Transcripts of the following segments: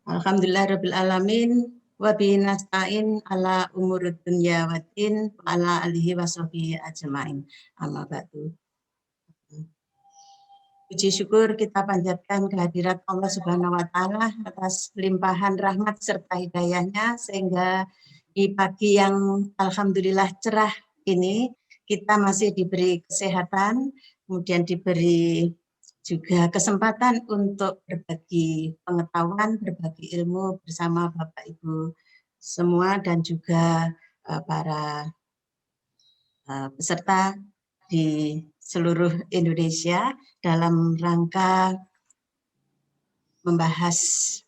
Alhamdulillah alamin wa bihi nasta'in ala umurud dunya waddin wa ala alihi washabihi ajmain. Amma ba'du. Puji syukur kita panjatkan kehadirat Allah Subhanahu wa taala atas limpahan rahmat serta hidayahnya sehingga di pagi yang alhamdulillah cerah ini kita masih diberi kesehatan, kemudian diberi juga kesempatan untuk berbagi pengetahuan, berbagi ilmu bersama Bapak Ibu semua dan juga para peserta di seluruh Indonesia dalam rangka membahas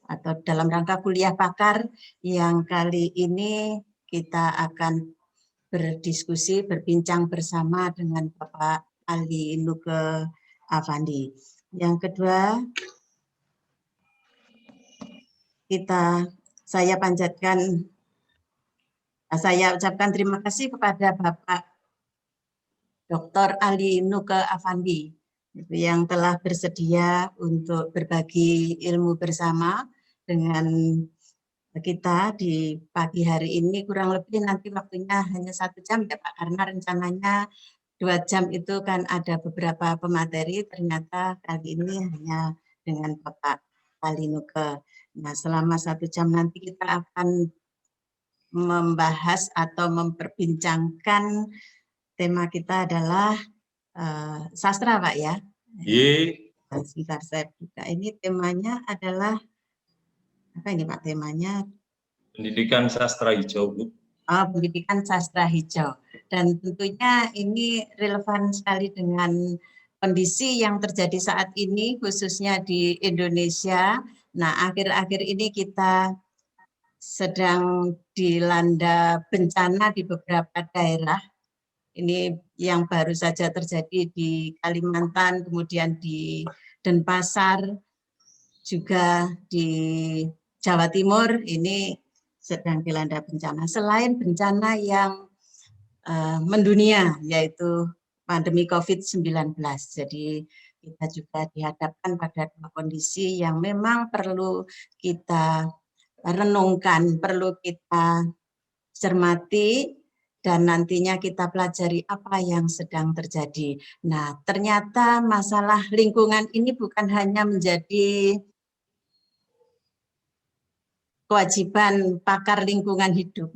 atau dalam rangka kuliah pakar yang kali ini kita akan berdiskusi, berbincang bersama dengan Bapak Ali Nuke Afandi. Yang kedua, saya ucapkan terima kasih kepada Bapak Dr. Ali Nuke Afandi yang telah bersedia untuk berbagi ilmu bersama dengan kita di pagi hari ini. Kurang lebih nanti waktunya hanya 1 jam ya Pak, karena rencananya 2 jam itu kan ada beberapa pemateri, ternyata kali ini hanya dengan Bapak Ali Nuke. Nah, selama 1 jam nanti kita akan membahas atau memperbincangkan tema kita adalah sastra, Pak ya. Sebentar saya buka. Ini temanya adalah apa ini Pak temanya? Pendidikan sastra hijau, Bu. Pendidikan sastra hijau. Dan tentunya ini relevan sekali dengan kondisi yang terjadi saat ini khususnya di Indonesia. Nah, akhir-akhir ini kita sedang dilanda bencana di beberapa daerah. Ini yang baru saja terjadi di Kalimantan, kemudian di Denpasar, juga di Jawa Timur ini sedang dilanda bencana. Selain bencana yang mendunia, yaitu pandemi COVID-19. Jadi kita juga dihadapkan pada kondisi yang memang perlu kita renungkan, perlu kita cermati, dan nantinya kita pelajari apa yang sedang terjadi. Nah, ternyata masalah lingkungan ini bukan hanya menjadi kewajiban pakar lingkungan hidup.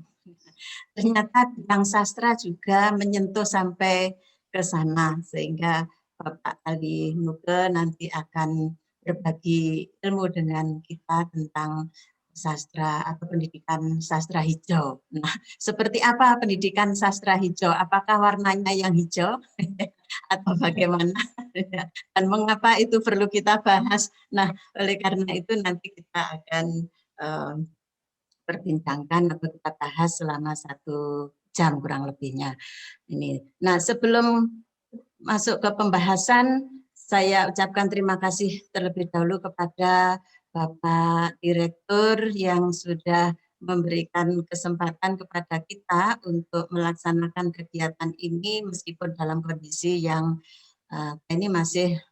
Ternyata bidang sastra juga menyentuh sampai ke sana, sehingga Bapak Ali Nuke nanti akan berbagi ilmu dengan kita tentang sastra atau pendidikan sastra hijau. Nah, seperti apa pendidikan sastra hijau? Apakah warnanya yang hijau atau bagaimana? Dan mengapa itu perlu kita bahas? Nah, oleh karena itu nanti kita akan perbincangkan atau kita bahas selama 1 jam kurang lebihnya. Nah, sebelum masuk ke pembahasan, saya ucapkan terima kasih terlebih dahulu kepada Bapak Direktur yang sudah memberikan kesempatan kepada kita untuk melaksanakan kegiatan ini meskipun dalam kondisi yang ini masih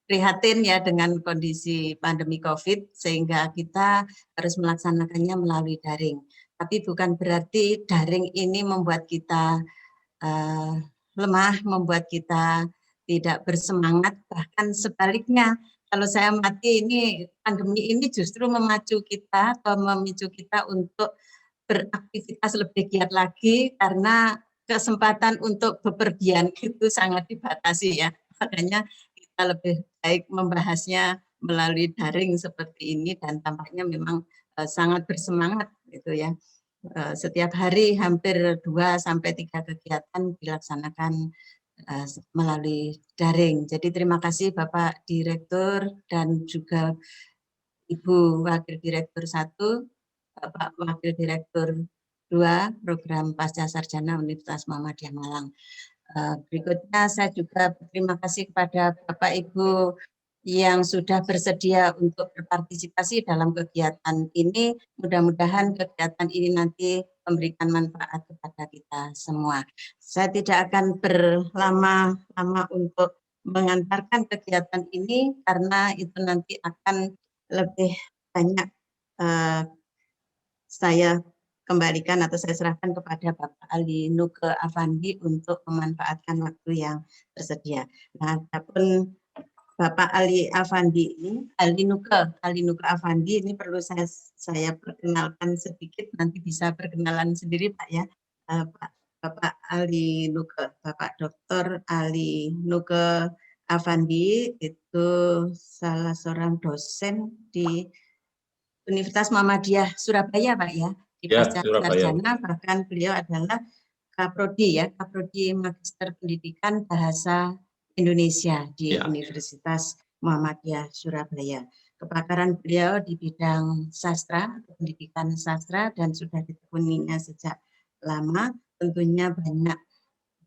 prihatin ya dengan kondisi pandemi COVID, sehingga kita harus melaksanakannya melalui daring. Tapi bukan berarti daring ini membuat kita lemah, membuat kita tidak bersemangat, bahkan sebaliknya. Kalau saya amati ini pandemi ini justru memacu kita atau memicu kita untuk beraktivitas lebih giat lagi karena kesempatan untuk bepergian itu sangat dibatasi ya. Makanya kita lebih baik membahasnya melalui daring seperti ini dan tampaknya memang sangat bersemangat gitu ya. Setiap hari hampir 2 sampai 3 kegiatan dilaksanakan melalui daring. Jadi terima kasih Bapak Direktur dan juga Ibu Wakil Direktur 1, Bapak Wakil Direktur 2 Program Pasca Sarjana Universitas Muhammadiyah Malang. Berikutnya saya juga berterima kasih kepada Bapak Ibu yang sudah bersedia untuk berpartisipasi dalam kegiatan ini. Mudah-mudahan kegiatan ini nanti memberikan manfaat kepada kita semua. Saya tidak akan berlama-lama untuk mengantarkan kegiatan ini karena itu nanti akan lebih banyak saya kembalikan atau saya serahkan kepada Bapak Ali Nuke Afandi untuk memanfaatkan waktu yang tersedia. Nah, adapun Bapak Ali Afandi ini, Ali Nuke Afandi ini perlu saya perkenalkan sedikit, nanti bisa perkenalan sendiri Pak ya. Bapak Ali Nuke, Bapak Dr. Ali Nuke Afandi itu salah seorang dosen di Universitas Muhammadiyah Surabaya Pak ya, di Ya, pasca Surabaya. sarjana, bahkan beliau adalah Kaprodi ya, Kaprodi Magister Pendidikan Bahasa Indonesia di Ya. Universitas Muhammadiyah Surabaya. Kepakaran beliau di bidang sastra, pendidikan sastra, dan sudah ditekuninya sejak lama. Tentunya banyak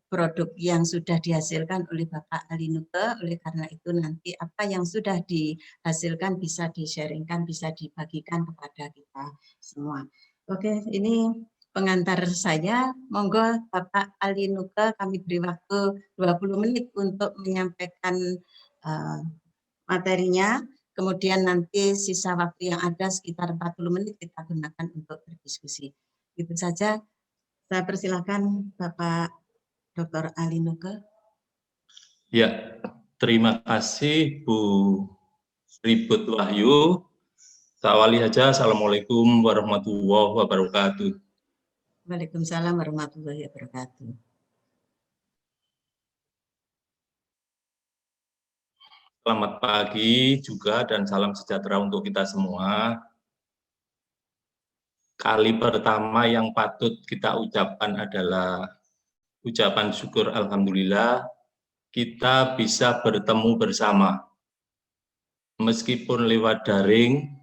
produk yang sudah dihasilkan oleh Bapak Ali Nuke, oleh karena itu nanti apa yang sudah dihasilkan bisa di-sharingkan, bisa dibagikan kepada kita semua. Oke, ini pengantar saya. Monggo Bapak Ali Nuke, kami beri waktu 20 menit untuk menyampaikan materinya, kemudian nanti sisa waktu yang ada sekitar 40 menit kita gunakan untuk berdiskusi. Itu saja, saya persilakan Bapak Dr. Ali Nuke. Ya, terima kasih Bu Ribut Wahyu. Sawali saja, Assalamualaikum warahmatullahi wabarakatuh. Waalaikumsalam warahmatullahi wabarakatuh. Selamat pagi juga dan salam sejahtera untuk kita semua. Kali pertama yang patut kita ucapkan adalah ucapan syukur Alhamdulillah kita bisa bertemu bersama. Meskipun lewat daring,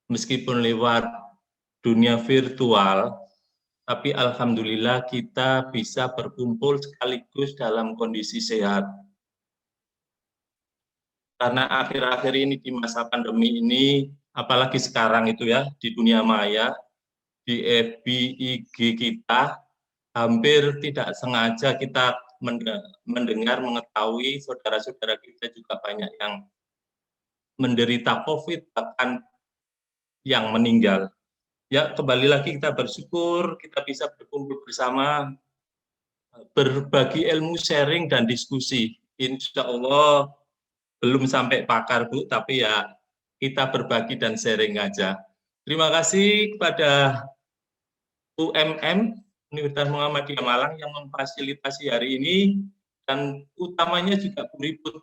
meskipun lewat dunia virtual, tapi Alhamdulillah kita bisa berkumpul sekaligus dalam kondisi sehat. Karena akhir-akhir ini di masa pandemi ini, apalagi sekarang itu ya, di dunia maya, di FB, IG kita, hampir tidak sengaja kita mendengar, mengetahui saudara-saudara kita juga banyak yang menderita COVID, bahkan yang meninggal. Ya, kembali lagi kita bersyukur kita bisa berkumpul bersama, berbagi ilmu, sharing, dan diskusi. Insya Allah belum sampai pakar, Bu, tapi ya kita berbagi dan sharing aja. Terima kasih kepada UMM, Universitas Muhammadiyah Malang, yang memfasilitasi hari ini, dan utamanya juga Bu Ribut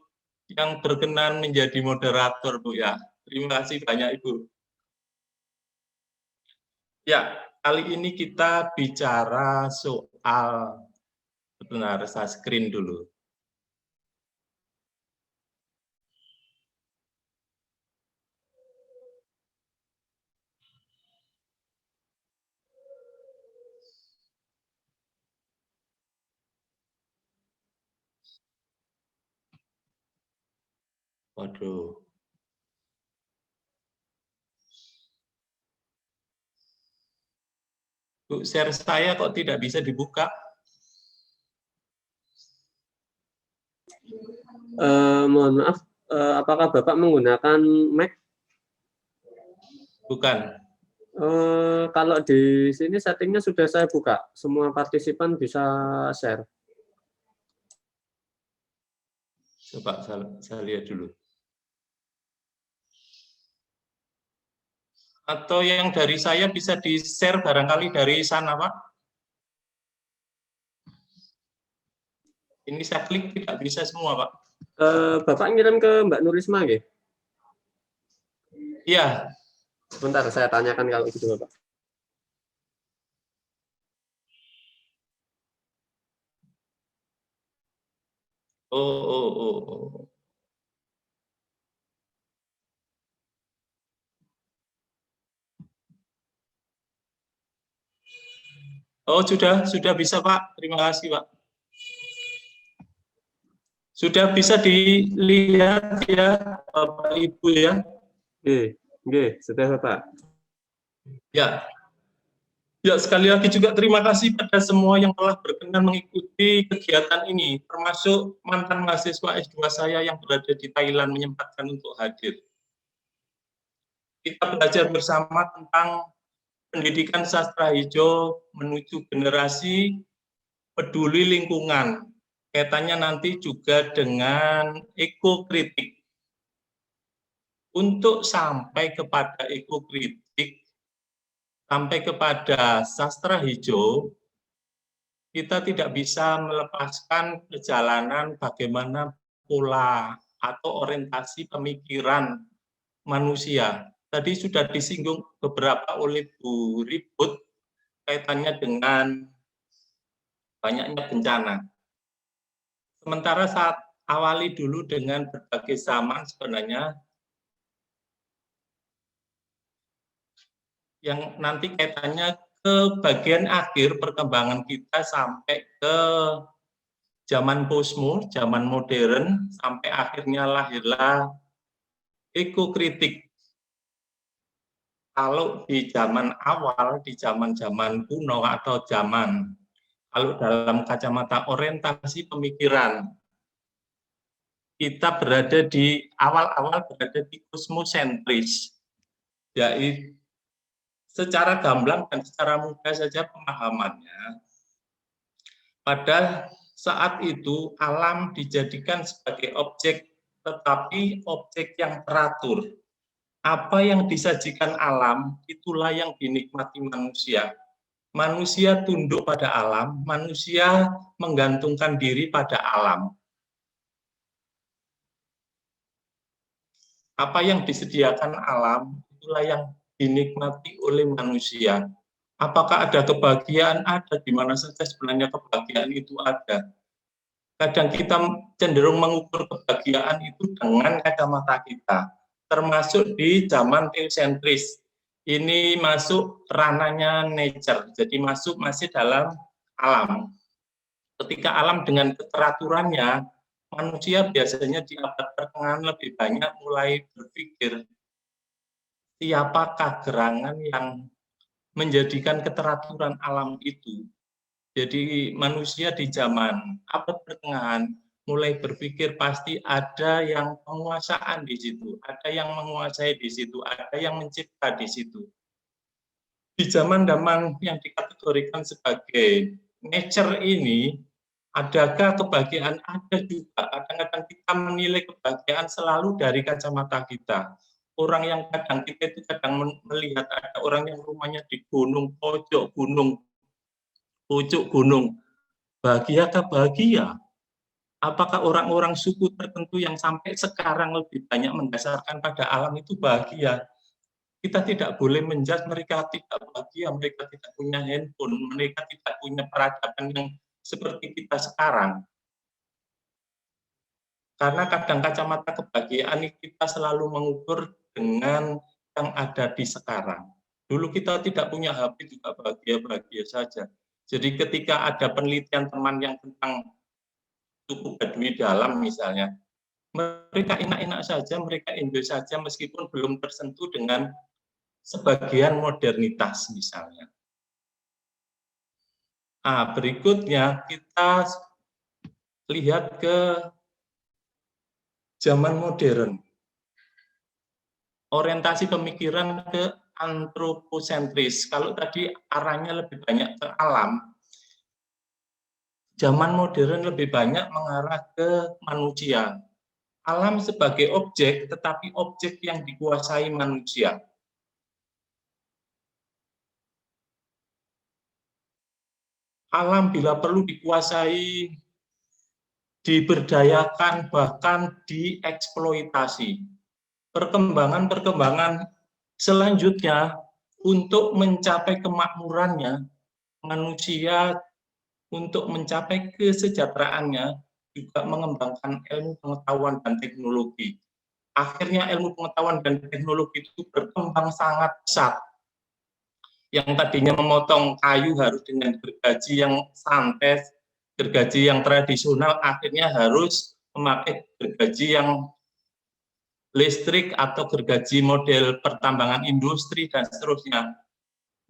yang berkenan menjadi moderator, Bu ya. Terima kasih banyak, Ibu. Ya, kali ini kita bicara soal, benar, saya screen dulu. Waduh. Bu, share saya kok tidak bisa dibuka? Mohon maaf, apakah Bapak menggunakan Mac? Bukan. Kalau di sini settingnya sudah saya buka, semua partisipan bisa share. Coba saya lihat dulu. Atau yang dari saya bisa di-share barangkali dari sana, Pak? Ini saya klik tidak bisa semua, Pak. Bapak ngirim ke Mbak Nurisma, nggih? Iya. Sebentar, saya tanyakan kalau gitu, Bapak. Oh. Oh, sudah bisa, Pak. Terima kasih, Pak. Sudah bisa dilihat ya, Bapak Ibu ya? Nggih, sudah, Bapak. Ya. Ya, sekali lagi juga terima kasih pada semua yang telah berkenan mengikuti kegiatan ini, termasuk mantan mahasiswa S2 saya yang berada di Thailand menyempatkan untuk hadir. kita belajar bersama tentang pendidikan sastra hijau menuju generasi peduli lingkungan. Kaitannya nanti juga dengan ekokritik. Untuk sampai kepada ekokritik, sampai kepada sastra hijau, kita tidak bisa melepaskan perjalanan bagaimana pola atau orientasi pemikiran manusia. Tadi sudah disinggung beberapa oleh Bu Ribut kaitannya dengan banyaknya bencana. Sementara saat awali dulu dengan berbagai zaman sebenarnya yang nanti kaitannya ke bagian akhir perkembangan kita sampai ke zaman posmo, zaman modern, sampai akhirnya lahirlah ekokritik. Kalau di zaman awal, di zaman-zaman kuno atau kalau dalam kacamata orientasi pemikiran, kita berada di awal-awal berada di kosmosentris, yaitu secara gamblang dan secara mudah saja pemahamannya. Pada saat itu alam dijadikan sebagai objek, tetapi objek yang teratur. Apa yang disajikan alam, itulah yang dinikmati manusia. Manusia tunduk pada alam, manusia menggantungkan diri pada alam. Apa yang disediakan alam, itulah yang dinikmati oleh manusia. Apakah ada kebahagiaan? Ada, di mana saja sebenarnya kebahagiaan itu ada. Kadang kita cenderung mengukur kebahagiaan itu dengan kacamata kita, termasuk di zaman teosentris. Ini masuk ranahnya nature, jadi masih dalam alam. Ketika alam dengan keteraturannya, manusia biasanya di abad pertengahan lebih banyak mulai berpikir, siapakah gerangan yang menjadikan keteraturan alam itu. Jadi manusia di zaman abad pertengahan mulai berpikir pasti ada yang penguasaan di situ, ada yang menguasai di situ, ada yang mencipta di situ. Di zaman-zaman yang dikategorikan sebagai nature ini, adakah kebahagiaan? Ada juga. Kadang-kadang kita menilai kebahagiaan selalu dari kacamata kita. Orang yang kadang kita itu kadang melihat ada orang yang rumahnya di gunung, pojok gunung, bahagiakah? Bahagia? Apakah orang-orang suku tertentu yang sampai sekarang lebih banyak mendasarkan pada alam itu bahagia? Kita tidak boleh menjudge mereka tidak bahagia, mereka tidak punya handphone, mereka tidak punya peradaban yang seperti kita sekarang. Karena kadang kacamata kebahagiaan kita selalu mengukur dengan yang ada di sekarang. Dulu kita tidak punya HP juga bahagia-bahagia saja. Jadi ketika ada penelitian teman yang tentang suku Baduy Dalam misalnya, mereka enak-enak saja, mereka enjoy saja meskipun belum tersentuh dengan sebagian modernitas misalnya. Nah, berikutnya kita lihat ke zaman modern. Orientasi pemikiran ke antroposentris. Kalau tadi arahnya lebih banyak ke alam, zaman modern lebih banyak mengarah ke manusia. Alam sebagai objek, tetapi objek yang dikuasai manusia. Alam bila perlu dikuasai, diberdayakan, bahkan dieksploitasi. Perkembangan selanjutnya untuk mencapai kemakmurannya, manusia untuk mencapai kesejahteraannya juga mengembangkan ilmu pengetahuan dan teknologi. Akhirnya ilmu pengetahuan dan teknologi itu berkembang sangat pesat. Yang tadinya memotong kayu harus dengan gergaji yang santai, gergaji yang tradisional, akhirnya harus memakai gergaji yang listrik atau gergaji model pertambangan industri dan seterusnya.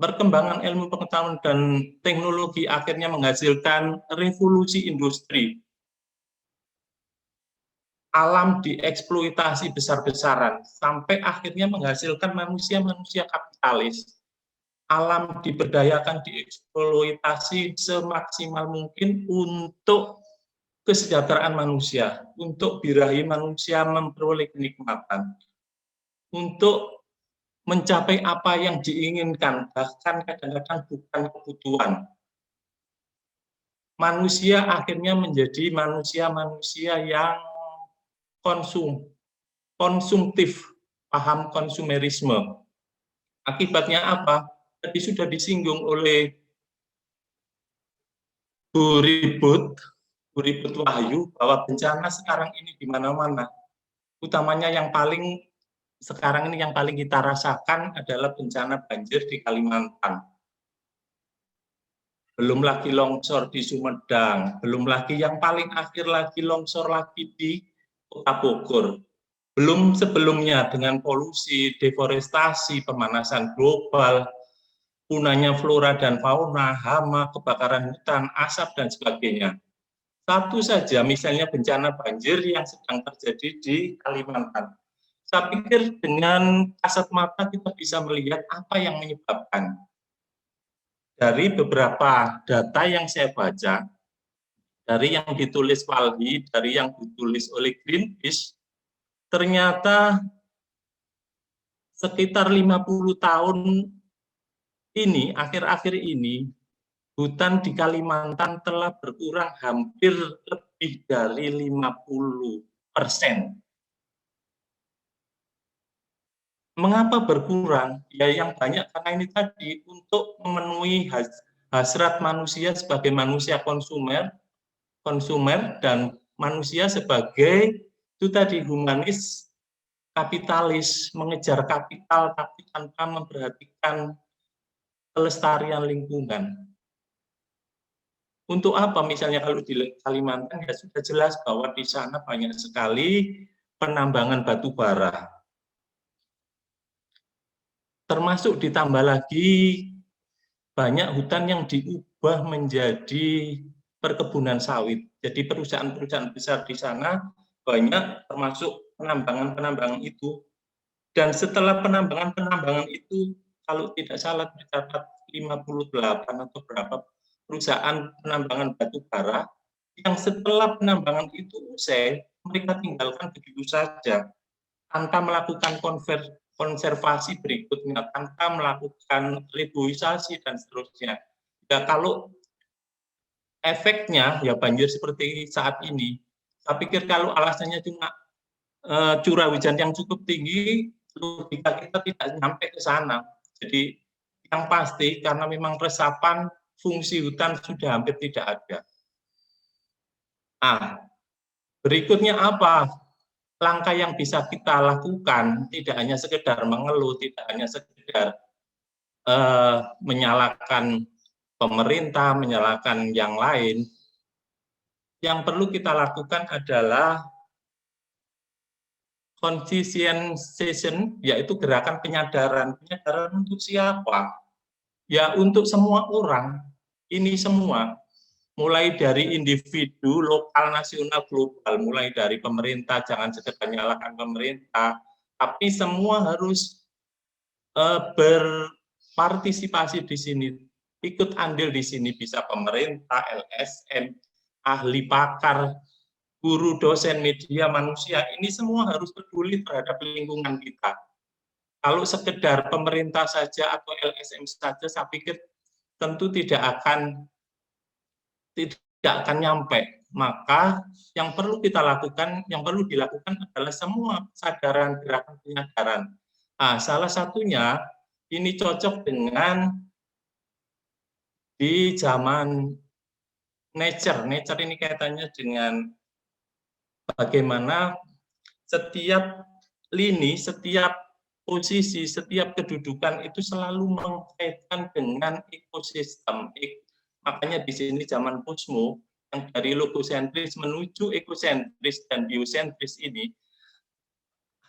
Perkembangan ilmu pengetahuan dan teknologi akhirnya menghasilkan revolusi industri. alam dieksploitasi besar-besaran sampai akhirnya menghasilkan manusia-manusia kapitalis. Alam diberdayakan, dieksploitasi semaksimal mungkin untuk kesejahteraan manusia, untuk birahi manusia memperoleh kenikmatan, untuk mencapai apa yang diinginkan, bahkan kadang-kadang bukan kebutuhan. Manusia akhirnya menjadi manusia-manusia yang konsumtif, paham konsumerisme. Akibatnya apa? Tadi sudah disinggung oleh Bu Ribut Wahyu bahwa bencana sekarang ini di mana-mana. Utamanya yang paling sekarang ini yang paling kita rasakan adalah bencana banjir di Kalimantan. Belum lagi longsor di Sumedang, belum lagi yang paling akhir lagi longsor lagi di Kota Bogor. Belum sebelumnya dengan polusi, deforestasi, pemanasan global, punahnya flora dan fauna, hama, kebakaran hutan, asap, dan sebagainya. Satu saja misalnya bencana banjir yang sedang terjadi di Kalimantan. Saya pikir dengan kasat mata kita bisa melihat apa yang menyebabkan. Dari beberapa data yang saya baca, dari yang ditulis Walhi, dari yang ditulis oleh Greenpeace, ternyata sekitar 50 tahun ini, akhir-akhir ini, hutan di Kalimantan telah berkurang hampir lebih dari 50%. Mengapa berkurang? Ya yang banyak karena ini tadi untuk memenuhi hasrat manusia sebagai manusia konsumer dan manusia sebagai itu tadi humanis, kapitalis, mengejar kapital tapi tanpa memperhatikan kelestarian lingkungan. Untuk apa? Misalnya kalau di Kalimantan ya sudah jelas bahwa di sana banyak sekali penambangan batu bara. Termasuk ditambah lagi banyak hutan yang diubah menjadi perkebunan sawit. Jadi perusahaan-perusahaan besar di sana banyak termasuk penambangan-penambangan itu. Dan setelah penambangan-penambangan itu, kalau tidak salah tercatat 58 atau berapa perusahaan penambangan batu bara, yang setelah penambangan itu usai, mereka tinggalkan begitu saja, tanpa melakukan konservasi berikutnya, tanpa melakukan reboisasi dan seterusnya. Ya kalau efeknya ya banjir seperti saat ini, saya pikir kalau alasannya cuma curah hujan yang cukup tinggi, logika kita tidak sampai ke sana. Jadi yang pasti karena memang resapan fungsi hutan sudah hampir tidak ada. Nah, berikutnya apa? Langkah yang bisa kita lakukan tidak hanya sekedar mengeluh, tidak hanya sekedar menyalahkan pemerintah, menyalahkan yang lain. Yang perlu kita lakukan adalah conscientization, yaitu gerakan penyadaran. Penyadaran untuk siapa? Ya untuk semua orang. Ini semua. Mulai dari individu, lokal, nasional, global, mulai dari pemerintah, jangan sekedar menyalahkan pemerintah, tapi semua harus berpartisipasi di sini, ikut andil di sini, bisa pemerintah, LSM, ahli pakar, guru, dosen, media, manusia, ini semua harus peduli terhadap lingkungan kita. Kalau sekedar pemerintah saja atau LSM saja, saya pikir tentu tidak akan nyampe. Maka yang perlu kita lakukan, yang perlu dilakukan adalah semua kesadaran, gerakan penyadaran. Nah, salah satunya ini cocok dengan di zaman nature. Nature ini kaitannya dengan bagaimana setiap lini, setiap posisi, setiap kedudukan itu selalu mengkaitkan dengan ekosistem. Makanya di sini zaman Kusmo, yang dari logosentris menuju ekosentris dan biosentris ini,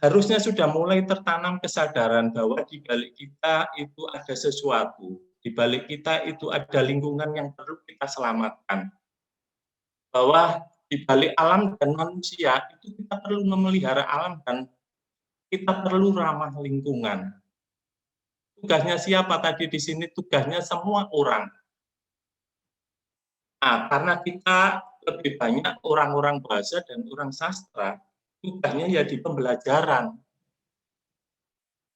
harusnya sudah mulai tertanam kesadaran bahwa di balik kita itu ada sesuatu, di balik kita itu ada lingkungan yang perlu kita selamatkan. Bahwa di balik alam dan manusia itu kita perlu memelihara alam dan kita perlu ramah lingkungan. Tugasnya siapa tadi di sini? Tugasnya semua orang. Nah, karena kita lebih banyak orang-orang bahasa dan orang sastra, tugasnya ya di pembelajaran.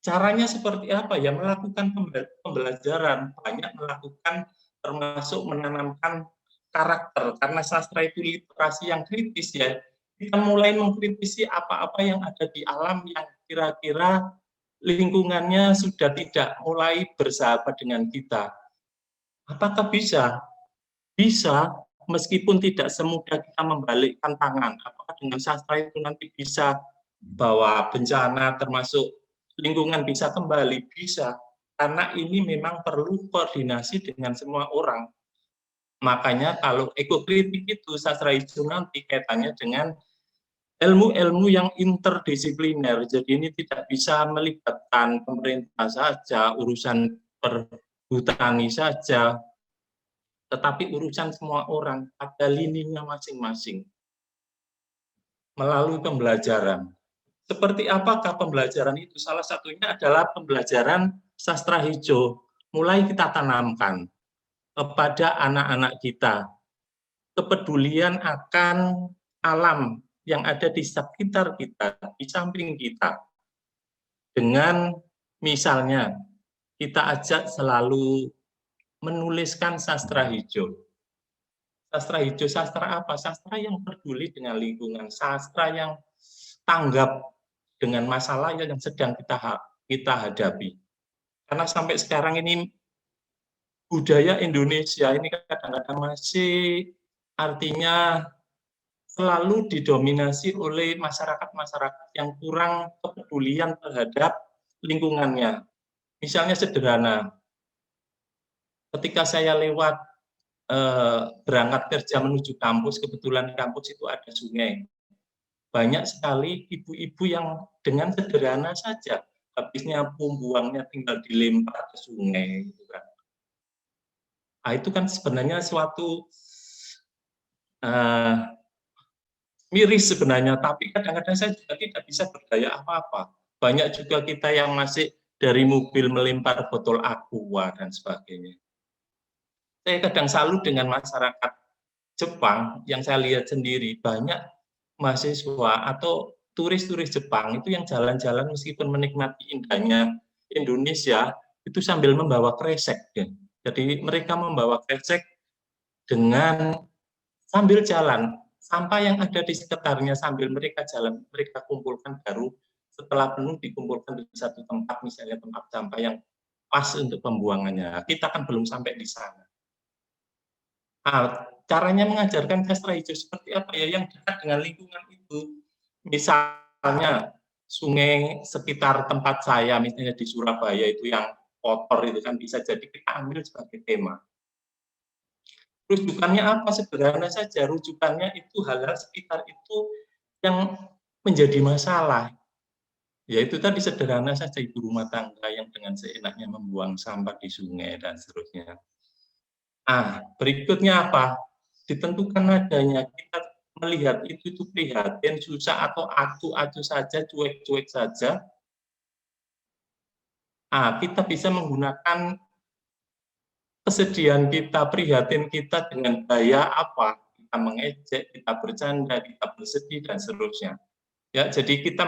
Caranya seperti apa ya? Melakukan pembelajaran, banyak melakukan termasuk menanamkan karakter, karena sastra itu literasi yang kritis ya, kita mulai mengkritisi apa-apa yang ada di alam yang kira-kira lingkungannya sudah tidak mulai bersahabat dengan kita. Apakah bisa? Bisa, meskipun tidak semudah kita membalikkan tangan. Apakah dengan sastra itu nanti bisa bahwa bencana termasuk lingkungan bisa kembali? Bisa, karena ini memang perlu koordinasi dengan semua orang. Makanya kalau ekokritik itu sastra hijau nanti kaitannya dengan ilmu-ilmu yang interdisipliner. Jadi ini tidak bisa melibatkan pemerintah saja, urusan perhutani saja, tetapi urusan semua orang pada lininya masing-masing melalui pembelajaran. Seperti apakah pembelajaran itu? Salah satunya adalah pembelajaran sastra hijau. Mulai kita tanamkan kepada anak-anak kita kepedulian akan alam yang ada di sekitar kita, di samping kita. Dengan misalnya kita ajak selalu menuliskan sastra hijau. Sastra hijau, sastra apa? Sastra yang peduli dengan lingkungan, sastra yang tanggap dengan masalah yang sedang kita hadapi. Karena sampai sekarang ini budaya Indonesia ini kadang-kadang masih artinya selalu didominasi oleh masyarakat-masyarakat yang kurang kepedulian terhadap lingkungannya. Misalnya sederhana, ketika saya lewat berangkat kerja menuju kampus, kebetulan di kampus itu ada sungai. Banyak sekali ibu-ibu yang dengan sederhana saja, habisnya buangnya tinggal dilempar ke sungai. Gitu kan. Nah, itu kan sebenarnya suatu miris sebenarnya, tapi kadang-kadang saya juga tidak bisa berdaya apa-apa. Banyak juga kita yang masih dari mobil melempar botol aqua dan sebagainya. Saya kadang salut dengan masyarakat Jepang yang saya lihat sendiri, banyak mahasiswa atau turis-turis Jepang itu yang jalan-jalan meskipun menikmati indahnya Indonesia, itu sambil membawa kresek. Ya. Jadi mereka membawa kresek dengan sambil jalan, sampah yang ada di sekitarnya sambil mereka jalan, mereka kumpulkan baru setelah penuh dikumpulkan di satu tempat, misalnya tempat sampah yang pas untuk pembuangannya. Kita kan belum sampai di sana. Nah, caranya mengajarkan sastra hijau seperti apa ya yang dekat dengan lingkungan itu. Misalnya sungai sekitar tempat saya, misalnya di Surabaya itu yang kotor itu kan bisa jadi kita ambil sebagai tema. Rujukannya apa? Sederhana saja, rujukannya itu hal-hal sekitar itu yang menjadi masalah. Yaitu tadi sederhana saja, ibu rumah tangga yang dengan seenaknya membuang sampah di sungai dan seterusnya. Berikutnya apa? Ditentukan nadanya, kita melihat itu prihatin, susah atau acuh-acuh saja, cuek-cuek saja. Kita bisa menggunakan kesedihan kita, prihatin kita dengan gaya apa? Kita mengejek, kita bercanda, kita bersedih, dan seterusnya. Ya, jadi kita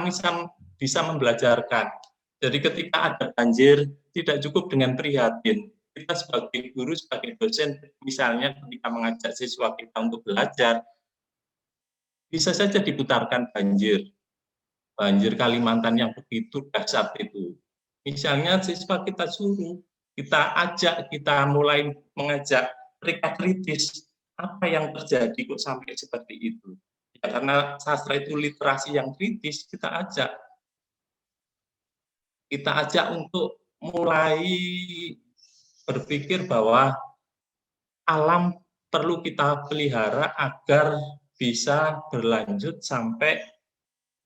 bisa membelajarkan. Jadi ketika ada banjir, tidak cukup dengan prihatin. Kita sebagai guru, sebagai dosen, misalnya ketika mengajak siswa kita untuk belajar, bisa saja diputarkan banjir. Banjir Kalimantan yang begitu dahsyat itu. Misalnya siswa kita suruh, kita ajak, kita mulai mengajak mereka kritis, apa yang terjadi kok sampai seperti itu. Ya, karena sastra itu literasi yang kritis, kita ajak untuk mulai berpikir bahwa alam perlu kita pelihara agar bisa berlanjut sampai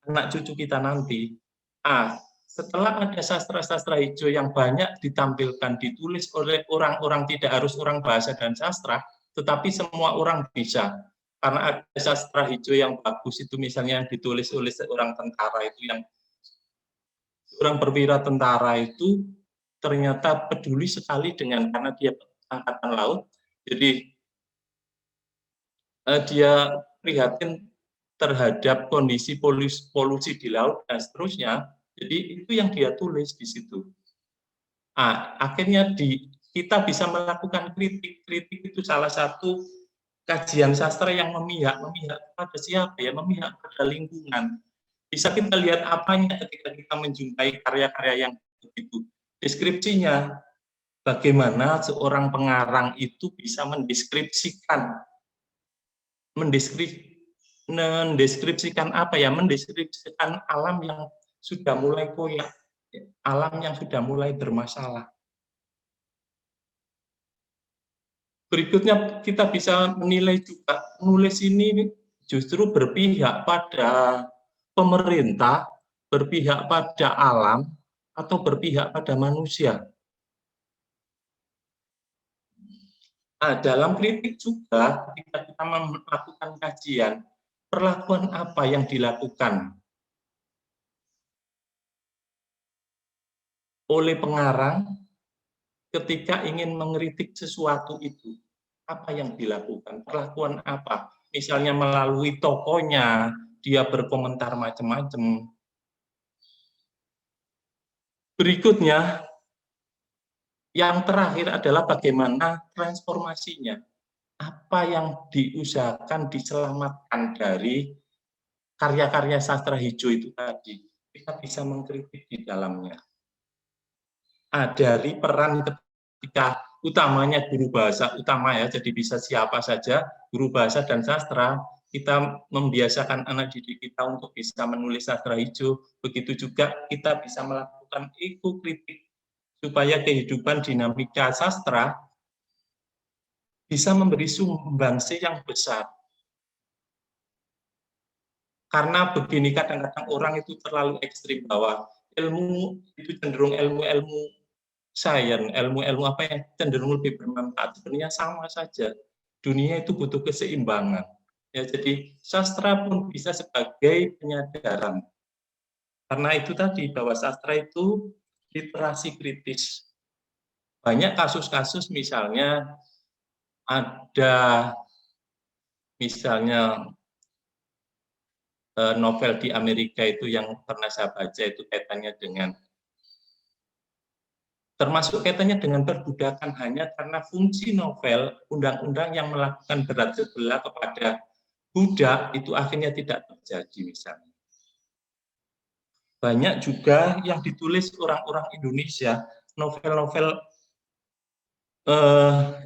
anak cucu kita nanti. Setelah ada sastra-sastra hijau yang banyak ditampilkan, ditulis oleh orang-orang, tidak harus orang bahasa dan sastra, tetapi semua orang bisa. Karena ada sastra hijau yang bagus itu, misalnya yang ditulis oleh seorang tentara itu, yang seorang perwira tentara itu ternyata peduli sekali dengan, karena dia angkatan laut, jadi dia prihatin terhadap kondisi polusi di laut dan seterusnya. Jadi itu yang dia tulis di situ. Akhirnya kita bisa melakukan kritik. Kritik itu salah satu kajian sastra yang memihak pada siapa ya? Memihak pada lingkungan. Bisa kita lihat apanya ketika kita menjumpai karya-karya yang begitu. Deskripsinya, bagaimana seorang pengarang itu bisa mendeskripsikan apa ya? Mendeskripsikan alam yang sudah mulai koyak, alam yang sudah mulai bermasalah. Berikutnya kita bisa menilai juga, menulis ini justru berpihak pada pemerintah, berpihak pada alam, atau berpihak pada manusia. Dalam kritik juga, ketika kita melakukan kajian, perlakuan apa yang dilakukan oleh pengarang ketika ingin mengkritik sesuatu itu, apa yang dilakukan, perlakuan apa, misalnya melalui tokohnya, dia berkomentar macam-macam. Berikutnya, yang terakhir adalah bagaimana transformasinya, apa yang diusahakan diselamatkan dari karya-karya sastra hijau itu tadi, kita bisa mengkritik di dalamnya. Dari peran ketika utamanya guru bahasa utama ya, jadi bisa siapa saja, guru bahasa dan sastra, kita membiasakan anak didik kita untuk bisa menulis sastra hijau, begitu juga kita bisa melakukan ekokritik supaya kehidupan dinamika sastra bisa memberi sumbangsi yang besar. Karena begini, kadang-kadang orang itu terlalu ekstrim bahwa ilmu itu cenderung ilmu-ilmu sains, ilmu-ilmu apa yang cenderung lebih bermanfaat. Sebenarnya sama saja. Dunia itu butuh keseimbangan. Ya, jadi sastra pun bisa sebagai penyadaran. Karena itu tadi, bahwa sastra itu literasi kritis. Banyak kasus-kasus misalnya ada misalnya novel di Amerika itu yang pernah saya baca itu kaitannya dengan termasuk kaitannya dengan perbudakan, hanya karena fungsi novel undang-undang yang melakukan berat sebelah kepada budak itu akhirnya tidak terjadi misalnya. Banyak juga yang ditulis orang-orang Indonesia, novel-novel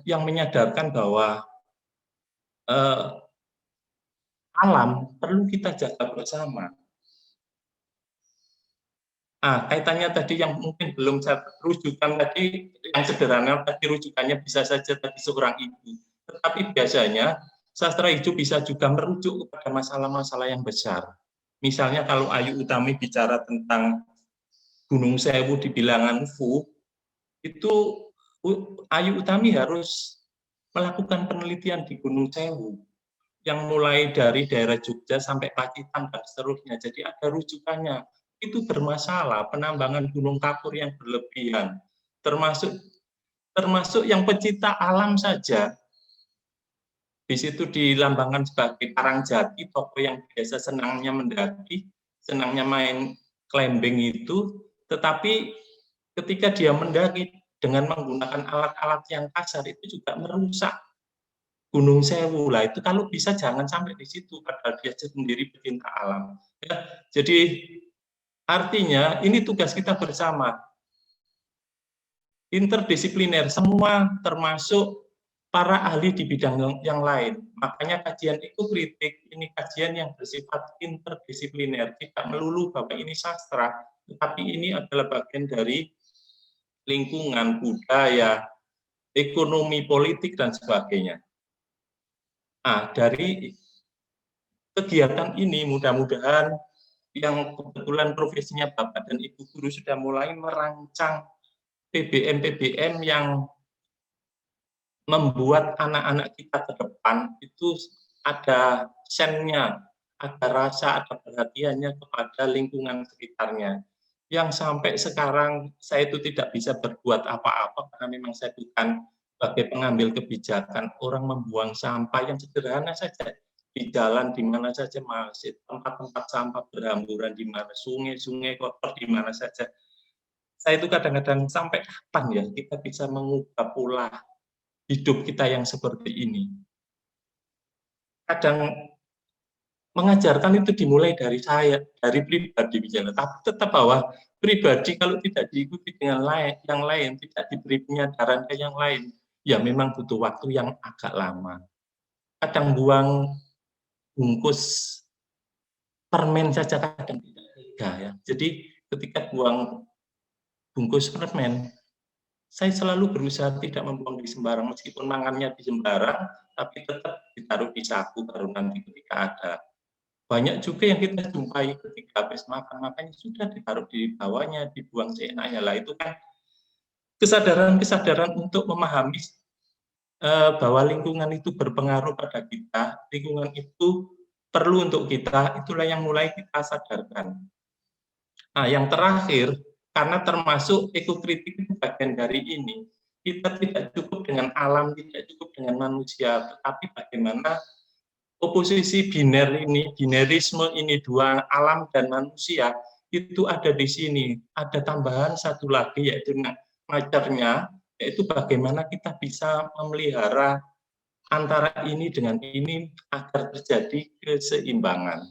yang menyadarkan bahwa alam perlu kita jaga bersama. Kaitannya tadi yang mungkin belum saya rujukan tadi, yang sederhana tadi rujukannya bisa saja tadi seorang ibu. Tetapi biasanya sastra hijau bisa juga merujuk kepada masalah-masalah yang besar. Misalnya kalau Ayu Utami bicara tentang Gunung Sewu di bilangan Fu, itu Ayu Utami harus melakukan penelitian di Gunung Sewu yang mulai dari daerah Jogja sampai Pacitan dan seterusnya. Jadi ada rujukannya. Itu bermasalah, penambangan gunung kapur yang berlebihan, termasuk yang pecinta alam saja. Di situ dilambangkan sebagai Karangjati, toko yang biasa senangnya mendaki, senangnya main climbing itu, tetapi ketika dia mendaki dengan menggunakan alat-alat yang kasar itu juga merusak Gunung Sewu lah. Itu kalau bisa jangan sampai di situ, padahal dia sendiri pecinta alam. Ya, jadi artinya ini tugas kita bersama, interdisipliner, semua termasuk para ahli di bidang yang lain. Makanya kajian ekokritik ini kajian yang bersifat interdisipliner, tidak melulu bahwa ini sastra, tetapi ini adalah bagian dari lingkungan, budaya, ekonomi, politik, dan sebagainya. Dari kegiatan ini mudah-mudahan yang kebetulan profesinya Bapak dan Ibu guru sudah mulai merancang PBM yang membuat anak-anak kita ke depan itu ada sennya, ada rasa, ada perhatiannya kepada lingkungan sekitarnya. Yang sampai sekarang saya itu tidak bisa berbuat apa-apa karena memang saya bukan sebagai pengambil kebijakan. Orang membuang sampah yang sederhana saja di jalan, di mana saja masih tempat-tempat sampah berhamburan, di mana sungai-sungai kotor, di mana saja. Saya itu kadang-kadang sampai kapan ya kita bisa mengubah pola hidup kita yang seperti ini. Kadang mengajarkan itu dimulai dari saya, dari pribadi misalnya, tapi tetap bahwa pribadi kalau tidak diikuti dengan yang lain, tidak diberi penyadaran ke yang lain, ya memang butuh waktu yang agak lama. Kadang buang bungkus permen saja kadang tidak tega ya. Jadi ketika buang bungkus permen, saya selalu berusaha tidak membuang di sembarang, meskipun mangannya di sembarang, tapi tetap ditaruh di saku baru nanti ketika ada. Banyak juga yang kita jumpai ketika habis makan, makanya sudah ditaruh di bawahnya, dibuang seenaknya. Lah itu kan kesadaran-kesadaran untuk memahami bahwa lingkungan itu berpengaruh pada kita, lingkungan itu perlu untuk kita, itulah yang mulai kita sadarkan. Nah, yang terakhir, karena termasuk ekokritik itu bagian dari ini, kita tidak cukup dengan alam, tidak cukup dengan manusia, tetapi bagaimana oposisi biner ini, binerisme ini, dua alam dan manusia, itu ada di sini. Ada tambahan satu lagi, yaitu nature-nya, yaitu bagaimana kita bisa memelihara antara ini dengan ini agar terjadi keseimbangan.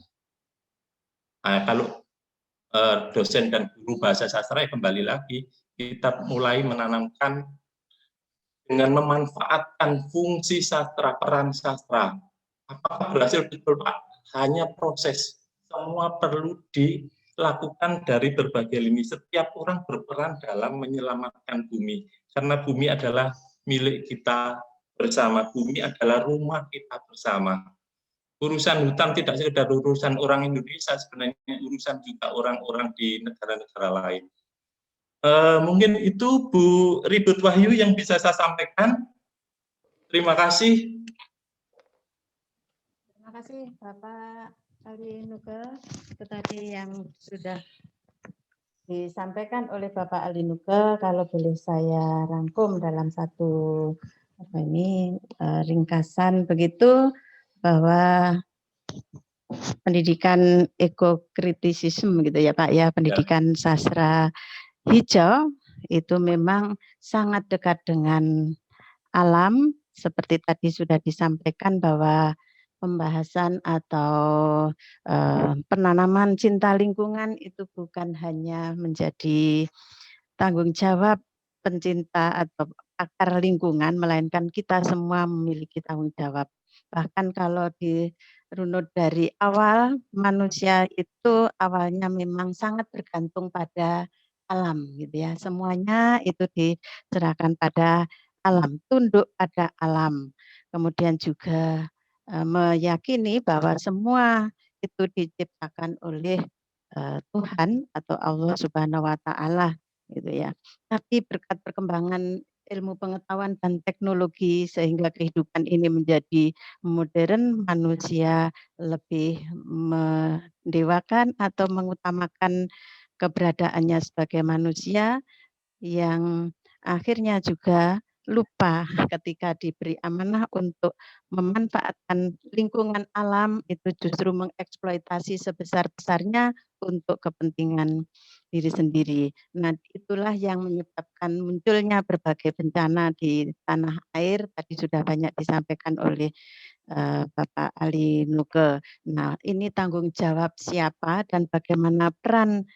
Nah, kalau dosen dan guru bahasa sastra, kembali lagi, kita mulai menanamkan dengan memanfaatkan fungsi sastra, peran sastra. Apakah berhasil? Betul, Pak. Hanya proses. Semua perlu dilakukan dari berbagai lini. Setiap orang berperan dalam menyelamatkan bumi. Karena bumi adalah milik kita bersama. Bumi adalah rumah kita bersama. Urusan hutan tidak sekedar urusan orang Indonesia, sebenarnya urusan juga orang-orang di negara-negara lain. Mungkin itu Bu Ribut Wahyu yang bisa saya sampaikan. Terima kasih. Terima kasih Bapak Ali Nuke. Itu tadi yang sudah disampaikan oleh Bapak Ali Nuke. Kalau boleh saya rangkum dalam satu ringkasan begitu, bahwa pendidikan ekokritisisme gitu ya Pak ya, pendidikan sastra hijau itu memang sangat dekat dengan alam, seperti tadi sudah disampaikan bahwa pembahasan atau penanaman cinta lingkungan itu bukan hanya menjadi tanggung jawab pencinta atau pakar lingkungan, melainkan kita semua memiliki tanggung jawab. Bahkan kalau dirunut dari awal, manusia itu awalnya memang sangat bergantung pada alam gitu ya. Semuanya itu diserahkan pada alam, tunduk pada alam. Kemudian juga meyakini bahwa semua itu diciptakan oleh Tuhan atau Allah Subhanahu wa taala gitu ya. Tapi berkat perkembangan ilmu pengetahuan dan teknologi sehingga kehidupan ini menjadi modern, manusia lebih mendewakan atau mengutamakan keberadaannya sebagai manusia yang akhirnya juga lupa ketika diberi amanah untuk memanfaatkan lingkungan alam itu justru mengeksploitasi sebesar-besarnya untuk kepentingan diri sendiri. Nah, itulah yang menyebabkan munculnya berbagai bencana di tanah air. Tadi sudah banyak disampaikan oleh Bapak Ali Nuke. Nah, ini tanggung jawab siapa dan bagaimana peran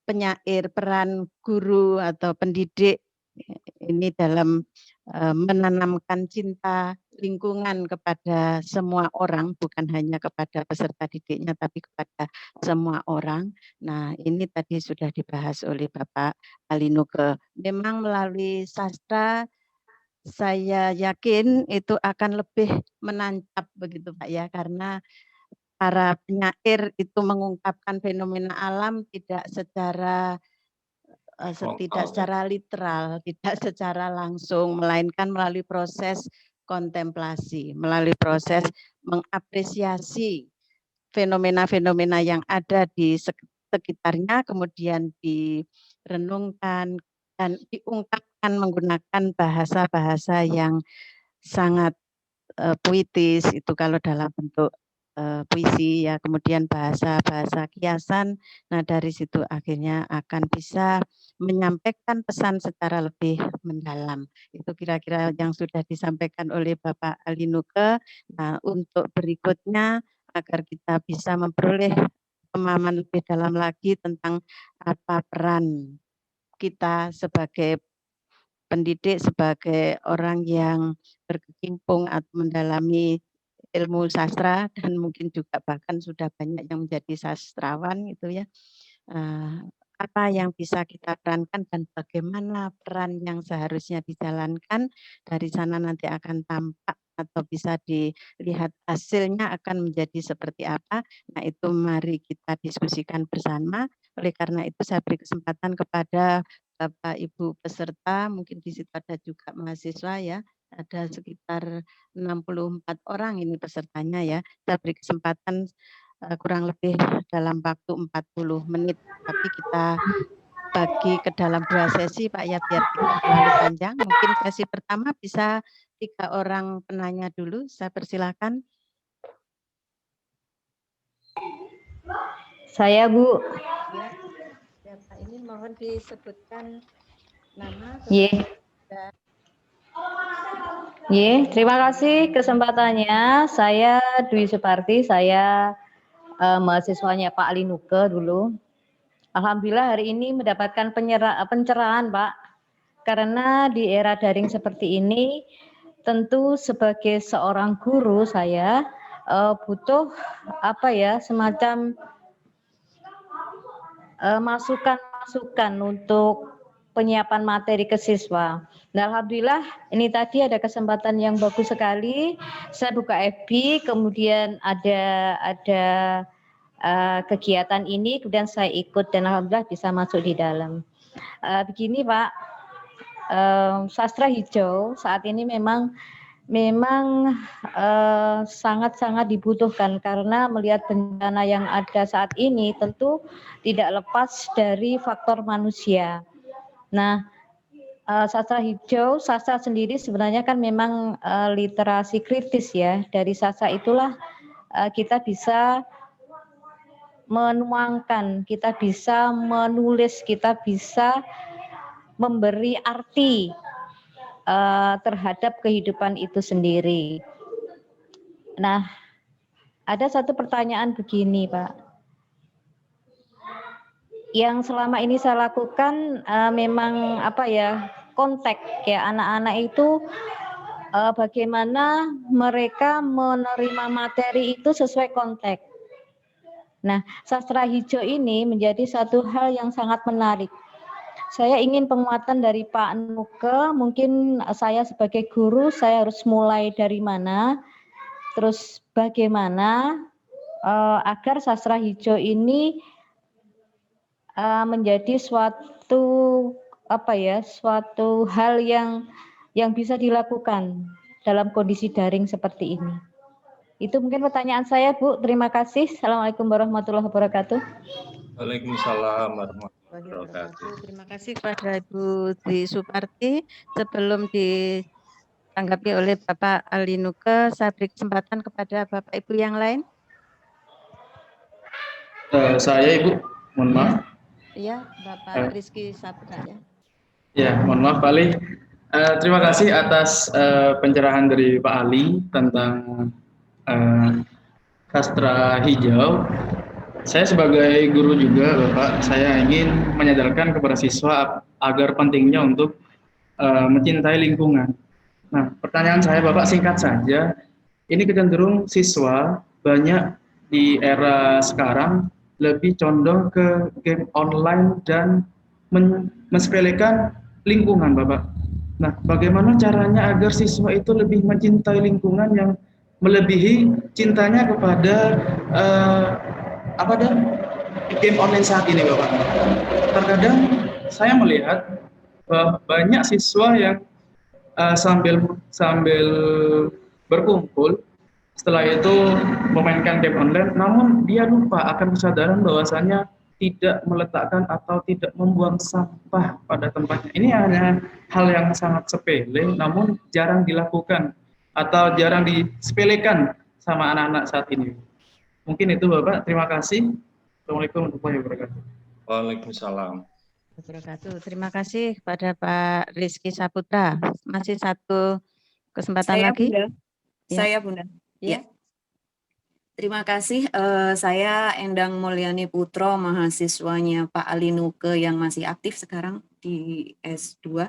penyair, peran guru atau pendidik ini dalam menanamkan cinta lingkungan kepada semua orang, bukan hanya kepada peserta didiknya, tapi kepada semua orang. Nah, ini tadi sudah dibahas oleh Bapak Ali Nuke. Memang melalui sastra, saya yakin itu akan lebih menancap begitu Pak ya, karena para penyair itu mengungkapkan fenomena alam tidak secara literal, tidak secara langsung, melainkan melalui proses kontemplasi, melalui proses mengapresiasi fenomena-fenomena yang ada di sekitarnya, kemudian direnungkan dan diungkapkan menggunakan bahasa-bahasa yang sangat puitis, itu kalau dalam bentuk puisi ya, kemudian bahasa-bahasa kiasan. Nah, dari situ akhirnya akan bisa menyampaikan pesan secara lebih mendalam. Itu kira-kira yang sudah disampaikan oleh Bapak Alinuke. Nah, untuk berikutnya agar kita bisa memperoleh pemahaman lebih dalam lagi tentang apa peran kita sebagai pendidik, sebagai orang yang berkecimpung atau mendalami ilmu sastra dan mungkin juga bahkan sudah banyak yang menjadi sastrawan gitu ya. Apa yang bisa kita perankan dan bagaimana peran yang seharusnya dijalankan, dari sana nanti akan tampak atau bisa dilihat hasilnya akan menjadi seperti apa. Nah, itu mari kita diskusikan bersama. Oleh karena itu saya beri kesempatan kepada Bapak Ibu peserta, mungkin di situ ada juga mahasiswa ya, ada sekitar 64 orang ini pesertanya ya. Saya beri kesempatan kurang lebih dalam waktu 40 menit, tapi kita bagi ke dalam 2 sesi Pak ya, biar tidak terlalu panjang. Mungkin sesi pertama bisa 3 orang penanya dulu, saya persilakan. Saya Bu. Ya Pak, ini mohon disebutkan nama. Terima kasih kesempatannya. Saya Dwi Suparti, saya mahasiswanya Pak Alinuke dulu. Alhamdulillah hari ini mendapatkan pencerahan Pak. Karena di era daring seperti ini, tentu sebagai seorang guru saya butuh semacam masukan-masukan untuk penyiapan materi ke siswa. Nah, alhamdulillah ini tadi ada kesempatan yang bagus sekali. Saya buka FB, kemudian ada kegiatan ini, kemudian saya ikut dan alhamdulillah bisa masuk di dalam. Begini Pak, sastra hijau saat ini memang sangat-sangat dibutuhkan karena melihat bencana yang ada saat ini tentu tidak lepas dari faktor manusia. Nah, sastra hijau, sastra sendiri sebenarnya kan memang literasi kritis ya. Dari sastra itulah kita bisa menuangkan, kita bisa menulis, kita bisa memberi arti terhadap kehidupan itu sendiri. Nah, ada satu pertanyaan begini, Pak. Yang selama ini saya lakukan memang kontak ya anak-anak itu bagaimana mereka menerima materi itu sesuai konteks. Nah, sastra hijau ini menjadi satu hal yang sangat menarik. Saya ingin penguatan dari Pak Nuke, mungkin saya sebagai guru saya harus mulai dari mana, terus bagaimana agar sastra hijau ini menjadi suatu hal yang bisa dilakukan dalam kondisi daring seperti ini. Itu mungkin pertanyaan saya, Bu. Terima kasih. Assalamualaikum warahmatullahi wabarakatuh. Waalaikumsalam warahmatullahi wabarakatuh. Terima kasih kepada Ibu Dwi Suparti. Sebelum ditanggapi oleh Bapak Alinuke, saya beri kesempatan kepada Bapak Ibu yang lain. Saya Ibu, mohon maaf. Iya, Bapak Rizky Sabda ya. Ya, mohon maaf Pak Ali. Terima kasih atas pencerahan dari Pak Ali tentang sastra hijau. Saya sebagai guru juga Bapak, saya ingin menyadarkan kepada siswa agar pentingnya untuk mencintai lingkungan. Nah, pertanyaan saya Bapak singkat saja. Ini kecenderung siswa banyak di era sekarang lebih condong ke game online dan mensepelekan lingkungan, Bapak. Nah, bagaimana caranya agar siswa itu lebih mencintai lingkungan yang melebihi cintanya kepada game online saat ini, Bapak? Terkadang saya melihat bahwa banyak siswa yang sambil berkumpul, setelah itu memainkan game online, namun dia lupa akan kesadaran bahwasanya tidak meletakkan atau tidak membuang sampah pada tempatnya. Ini hanya hal yang sangat sepele, namun jarang dilakukan atau jarang disepelekan sama anak-anak saat ini. Mungkin itu Bapak, terima kasih. Assalamualaikum warahmatullahi wabarakatuh. Waalaikumsalam. Wabarakatuh. Terima kasih kepada Pak Rizky Saputra. Masih satu kesempatan Saya lagi. Bunda. Ya. Saya Bunda. Ya. Ya. Terima kasih. Saya Endang Mulyani Putro, mahasiswanya Pak Ali Nuke yang masih aktif sekarang di S2.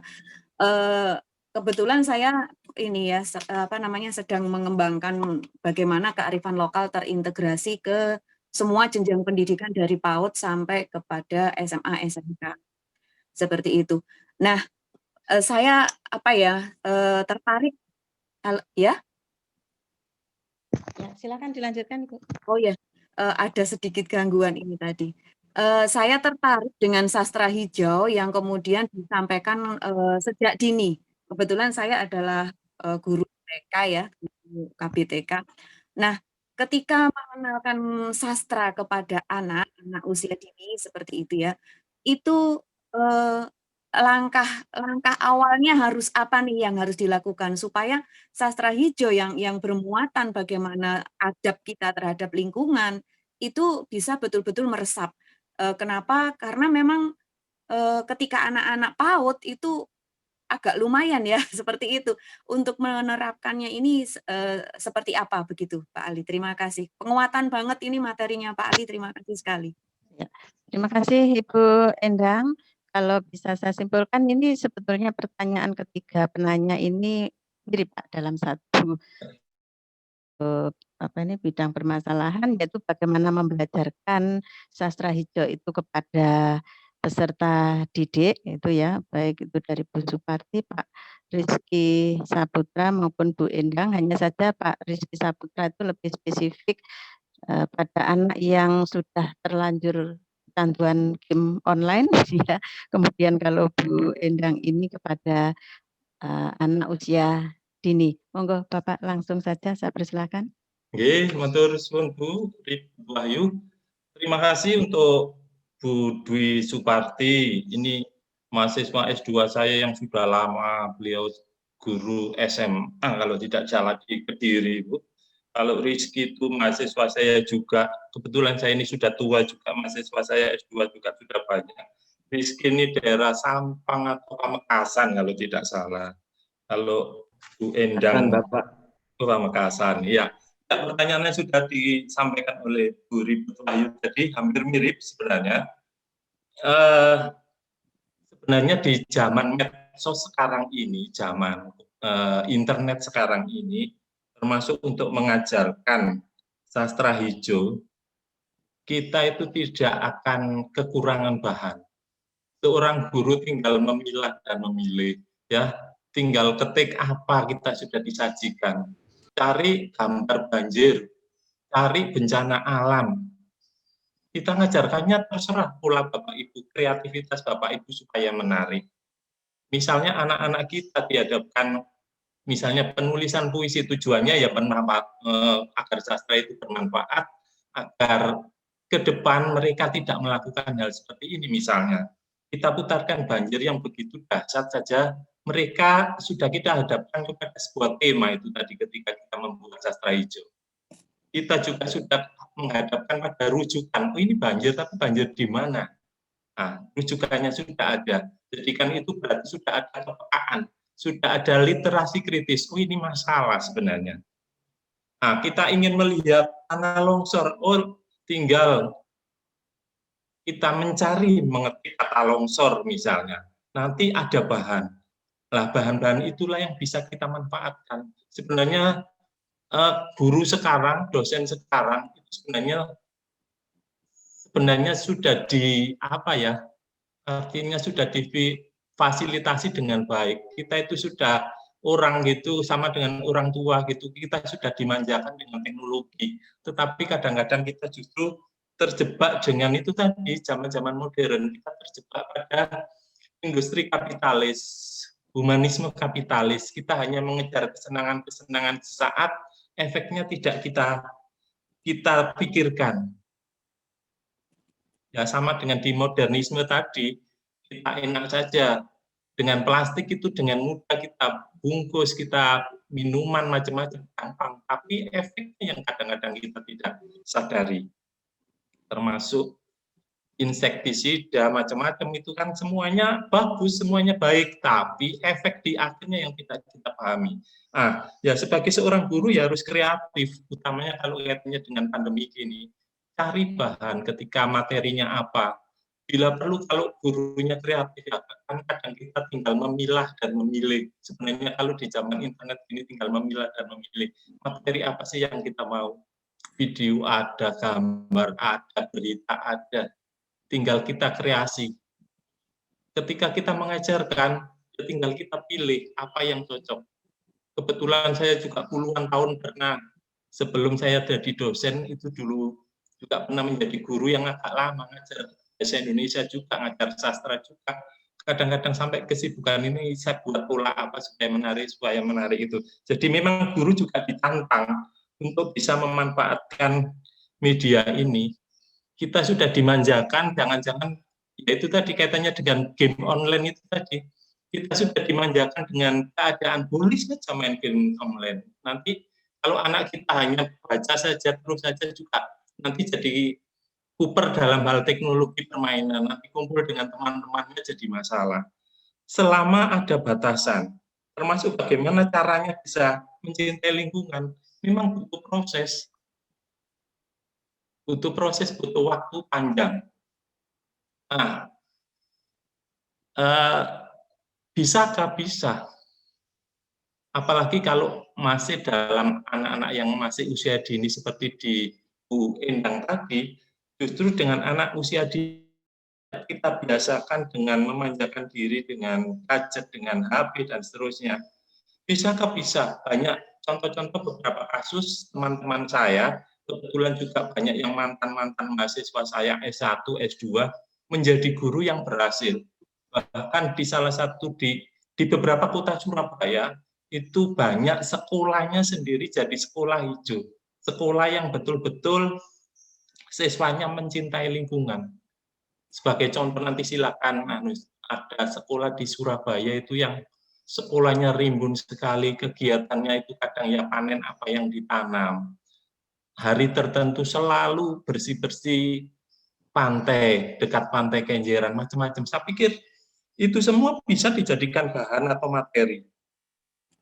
Kebetulan saya ini ya sedang mengembangkan bagaimana kearifan lokal terintegrasi ke semua jenjang pendidikan dari PAUD sampai kepada SMA SMK. Seperti itu. Nah, saya tertarik ya. Ya, silakan dilanjutkan, Ibu. Oh ya, ada sedikit gangguan ini tadi. Saya tertarik dengan sastra hijau yang kemudian disampaikan sejak dini. Kebetulan saya adalah guru TK ya, guru KBTK. Nah, ketika mengenalkan sastra kepada anak usia dini seperti itu ya, itu langkah awalnya harus apa nih yang harus dilakukan supaya sastra hijau yang bermuatan bagaimana adab kita terhadap lingkungan itu bisa betul-betul meresap. Kenapa? Karena memang ketika anak-anak PAUD itu agak lumayan ya seperti itu. Untuk menerapkannya ini seperti apa begitu Pak Ali? Terima kasih. Penguatan banget ini materinya Pak Ali, terima kasih sekali. Ya. Terima kasih Ibu Endang. Kalau bisa saya simpulkan ini sebetulnya pertanyaan ketiga penanya ini mirip Pak dalam satu bidang permasalahan, yaitu bagaimana membelajarkan sastra hijau itu kepada peserta didik itu ya, baik itu dari Bu Suparti, Pak Rizky Saputra maupun Bu Endang. Hanya saja Pak Rizky Saputra itu lebih spesifik pada anak yang sudah terlanjur kecanduan game online ya. Kemudian kalau Bu Endang ini kepada anak usia dini. Monggo Bapak langsung saja, saya persilakan. Nggih, matur suwun Bu Wahyu. Terima kasih untuk Bu Dwi Suparti. Ini mahasiswa S2 saya yang sudah lama, beliau guru SMA kalau tidak salah di Kediri, Bu. Kalau Rizky itu mahasiswa saya juga, kebetulan saya ini sudah tua juga, mahasiswa saya S2 juga sudah banyak. Rizky ini daerah Sampang atau Pamekasan kalau tidak salah. Kalau Bu Endang, Pamekasan, ya. Pertanyaannya sudah disampaikan oleh Bu Ribut Wahyu tadi, hampir mirip sebenarnya. Sebenarnya di zaman medsos sekarang ini, zaman internet sekarang ini, termasuk untuk mengajarkan sastra hijau, kita itu tidak akan kekurangan bahan. Seorang guru tinggal memilah dan memilih, ya, tinggal ketik apa kita sudah disajikan. Cari gambar banjir, cari bencana alam. Kita ngajarkannya terserah pula Bapak Ibu, kreativitas Bapak Ibu supaya menarik. Misalnya anak-anak kita dihadapkan, misalnya penulisan puisi, tujuannya ya agar sastra itu bermanfaat, agar ke depan mereka tidak melakukan hal seperti ini. Misalnya kita putarkan banjir yang begitu dahsyat saja, mereka sudah kita hadapkan kepada sebuah tema itu tadi ketika kita membuat sastra hijau. Kita juga sudah menghadapkan pada rujukan, oh ini banjir, tapi banjir di mana? Nah, rujukannya sudah ada. Jadikan itu berarti sudah ada kepekaan, sudah ada literasi kritis. Oh ini masalah sebenarnya. Nah, kita ingin melihat tanah longsor, oh tinggal kita mencari mengetik kata longsor misalnya. Nanti ada bahan. Nah, bahan-bahan itulah yang bisa kita manfaatkan. Sebenarnya guru sekarang, dosen sekarang itu sebenarnya sudah artinya sudah difasilitasi dengan baik. Kita itu sudah orang gitu sama dengan orang tua gitu, kita sudah dimanjakan dengan teknologi. Tetapi kadang-kadang kita justru terjebak dengan itu tadi, zaman-zaman modern kita terjebak pada industri kapitalis. humanisme kapitalis. Kita hanya mengejar kesenangan-kesenangan sesaat, efeknya tidak kita pikirkan. Ya, sama dengan di modernisme tadi, kita enak saja. Dengan plastik itu dengan mudah kita bungkus, kita minuman macam-macam gampang, tapi efeknya yang kadang-kadang kita tidak sadari. Termasuk insektisida macam-macam itu kan semuanya bagus, semuanya baik, tapi efek di akhirnya yang tidak kita pahami. Nah, ya sebagai seorang guru ya harus kreatif, utamanya kalau kaitannya dengan pandemi ini. Cari bahan ketika materinya apa. Bila perlu kalau gurunya kreatif, ya kan kadang kita tinggal memilah dan memilih. Sebenarnya kalau di zaman internet ini tinggal memilah dan memilih. Materi apa sih yang kita mau? Video ada, gambar ada, berita ada. Tinggal kita kreasi. Ketika kita mengajarkan, ya tinggal kita pilih apa yang cocok. Kebetulan saya juga puluhan tahun pernah, sebelum saya jadi dosen, itu dulu juga pernah menjadi guru yang agak lama ngajar bahasa Indonesia juga, ngajar sastra juga. Kadang-kadang sampai kesibukan ini saya buat pola apa supaya menarik itu. Jadi memang guru juga ditantang untuk bisa memanfaatkan media ini. Kita sudah dimanjakan, jangan-jangan ya itu tadi kaitannya dengan game online itu tadi. Kita sudah dimanjakan dengan keadaan boleh saja main game online. Nanti kalau anak kita hanya baca saja terus saja juga nanti jadi kuper dalam hal teknologi permainan, nanti kumpul dengan teman-temannya jadi masalah. Selama ada batasan, termasuk bagaimana caranya bisa mencintai lingkungan, memang butuh proses, butuh waktu panjang. Nah, bisakah? Bisa. Apalagi kalau masih dalam anak-anak yang masih usia dini seperti di Bu Endang tadi, justru dengan anak usia dini kita biasakan dengan memanjakan diri dengan gadget, dengan HP dan seterusnya. Bisakah? Bisa. Banyak contoh-contoh beberapa kasus teman-teman saya, kebetulan juga banyak yang mantan-mantan mahasiswa saya S1, S2 menjadi guru yang berhasil. Bahkan di salah satu di beberapa kota Surabaya itu banyak sekolahnya sendiri jadi sekolah hijau. Sekolah yang betul-betul siswanya mencintai lingkungan. Sebagai contoh nanti silakan ada sekolah di Surabaya itu yang sekolahnya rimbun sekali, kegiatannya itu kadang ya panen apa yang ditanam. Hari tertentu selalu bersih-bersih pantai, dekat pantai Kenjeran, macam-macam. Saya pikir itu semua bisa dijadikan bahan atau materi.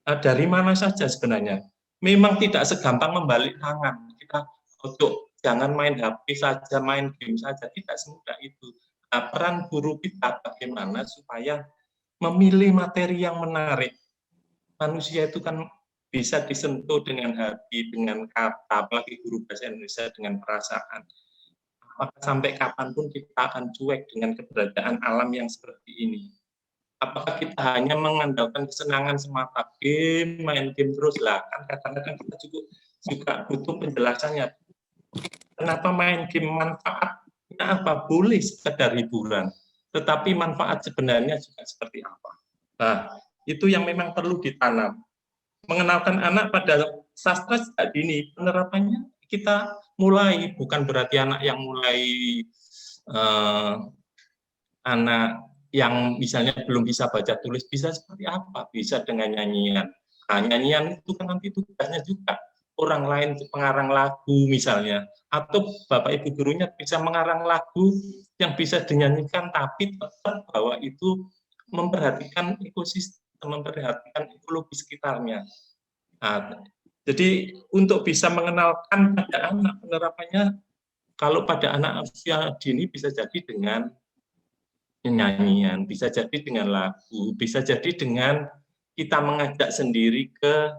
Dari mana saja sebenarnya. Memang tidak segampang membalik tangan. Kita untuk jangan main HP saja, main game saja, tidak semudah itu. Nah, peran guru kita bagaimana supaya memilih materi yang menarik. Manusia itu kan bisa disentuh dengan hati, dengan kata, apalagi guru bahasa Indonesia dengan perasaan. Apakah sampai kapanpun kita akan cuek dengan keberadaan alam yang seperti ini? Apakah kita hanya mengandalkan kesenangan semata, game, main game terus lah? Kan kadang-kadang kita juga butuh penjelasannya. Kenapa main game, manfaatnya apa? Boleh sekedar hiburan, tetapi manfaat sebenarnya juga seperti apa? Nah, itu yang memang perlu ditanam. Mengenalkan anak pada sastra sejak dini, penerapannya kita mulai, bukan berarti anak yang mulai anak yang misalnya belum bisa baca tulis, bisa seperti apa? Bisa dengan nyanyian. Nah, nyanyian itu kan nanti tugasnya juga orang lain, pengarang lagu misalnya, atau Bapak Ibu gurunya bisa mengarang lagu yang bisa dinyanyikan, tapi tetap bahwa itu memperhatikan ekosistem, memperhatikan ekologi sekitarnya. Nah, jadi untuk bisa mengenalkan pada anak, penerapannya kalau pada anak usia dini bisa jadi dengan nyanyian, bisa jadi dengan lagu, bisa jadi dengan kita mengajak sendiri ke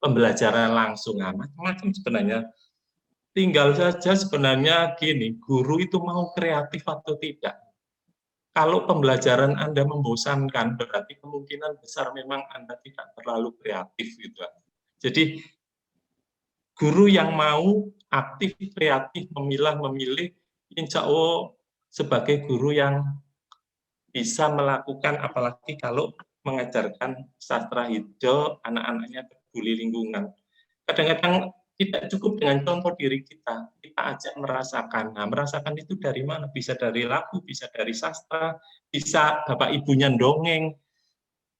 pembelajaran langsung, macam-macam sebenarnya. Tinggal saja sebenarnya gini, guru itu mau kreatif atau tidak. Kalau pembelajaran Anda membosankan, berarti kemungkinan besar memang Anda tidak terlalu kreatif gitu. Jadi guru yang mau aktif, kreatif, memilah, memilih, insya Allah sebagai guru yang bisa melakukan, apalagi kalau mengajarkan sastra hijau, anak-anaknya peduli lingkungan. Kadang-kadang tidak cukup dengan contoh diri kita ajak merasakan. Nah, merasakan itu dari mana? Bisa dari lagu, bisa dari sastra, bisa bapak ibunya dongeng.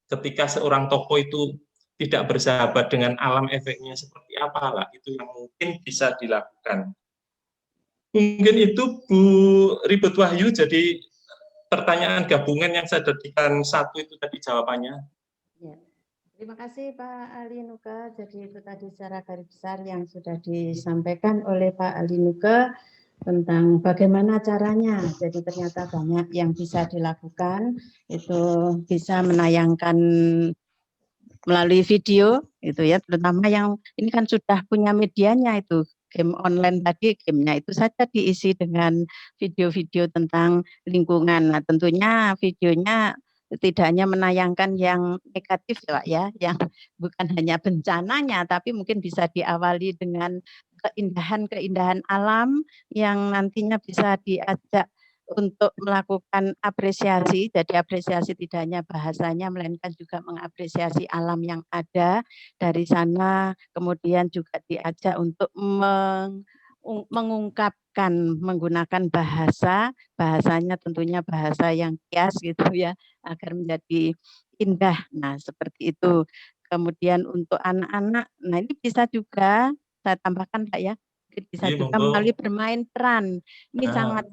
Ketika seorang tokoh itu tidak bersahabat dengan alam, efeknya seperti apalah, itu yang mungkin bisa dilakukan. Mungkin itu Bu Ribut Wahyu, jadi pertanyaan gabungan yang saya jadikan satu itu tadi jawabannya. Ya. Terima kasih Pak Ali Nuka. Jadi itu tadi secara garis besar yang sudah disampaikan oleh Pak Ali Nuka tentang bagaimana caranya. Jadi ternyata banyak yang bisa dilakukan. Itu bisa menayangkan melalui video, itu ya, terutama yang ini kan sudah punya medianya itu. Game online tadi, gamenya itu saja diisi dengan video-video tentang lingkungan. Nah, tentunya videonya tidak hanya menayangkan yang negatif ya Pak ya, yang bukan hanya bencananya, tapi mungkin bisa diawali dengan keindahan-keindahan alam yang nantinya bisa diajak untuk melakukan apresiasi. Jadi apresiasi tidak hanya bahasanya, melainkan juga mengapresiasi alam yang ada dari sana, kemudian juga diajak untuk mengungkapkan menggunakan bahasanya tentunya bahasa yang kias gitu ya, agar menjadi indah. Nah, seperti itu. Kemudian untuk anak-anak, nah ini bisa juga saya tambahkan Pak ya, bisa juga melalui bermain peran. Ini sangat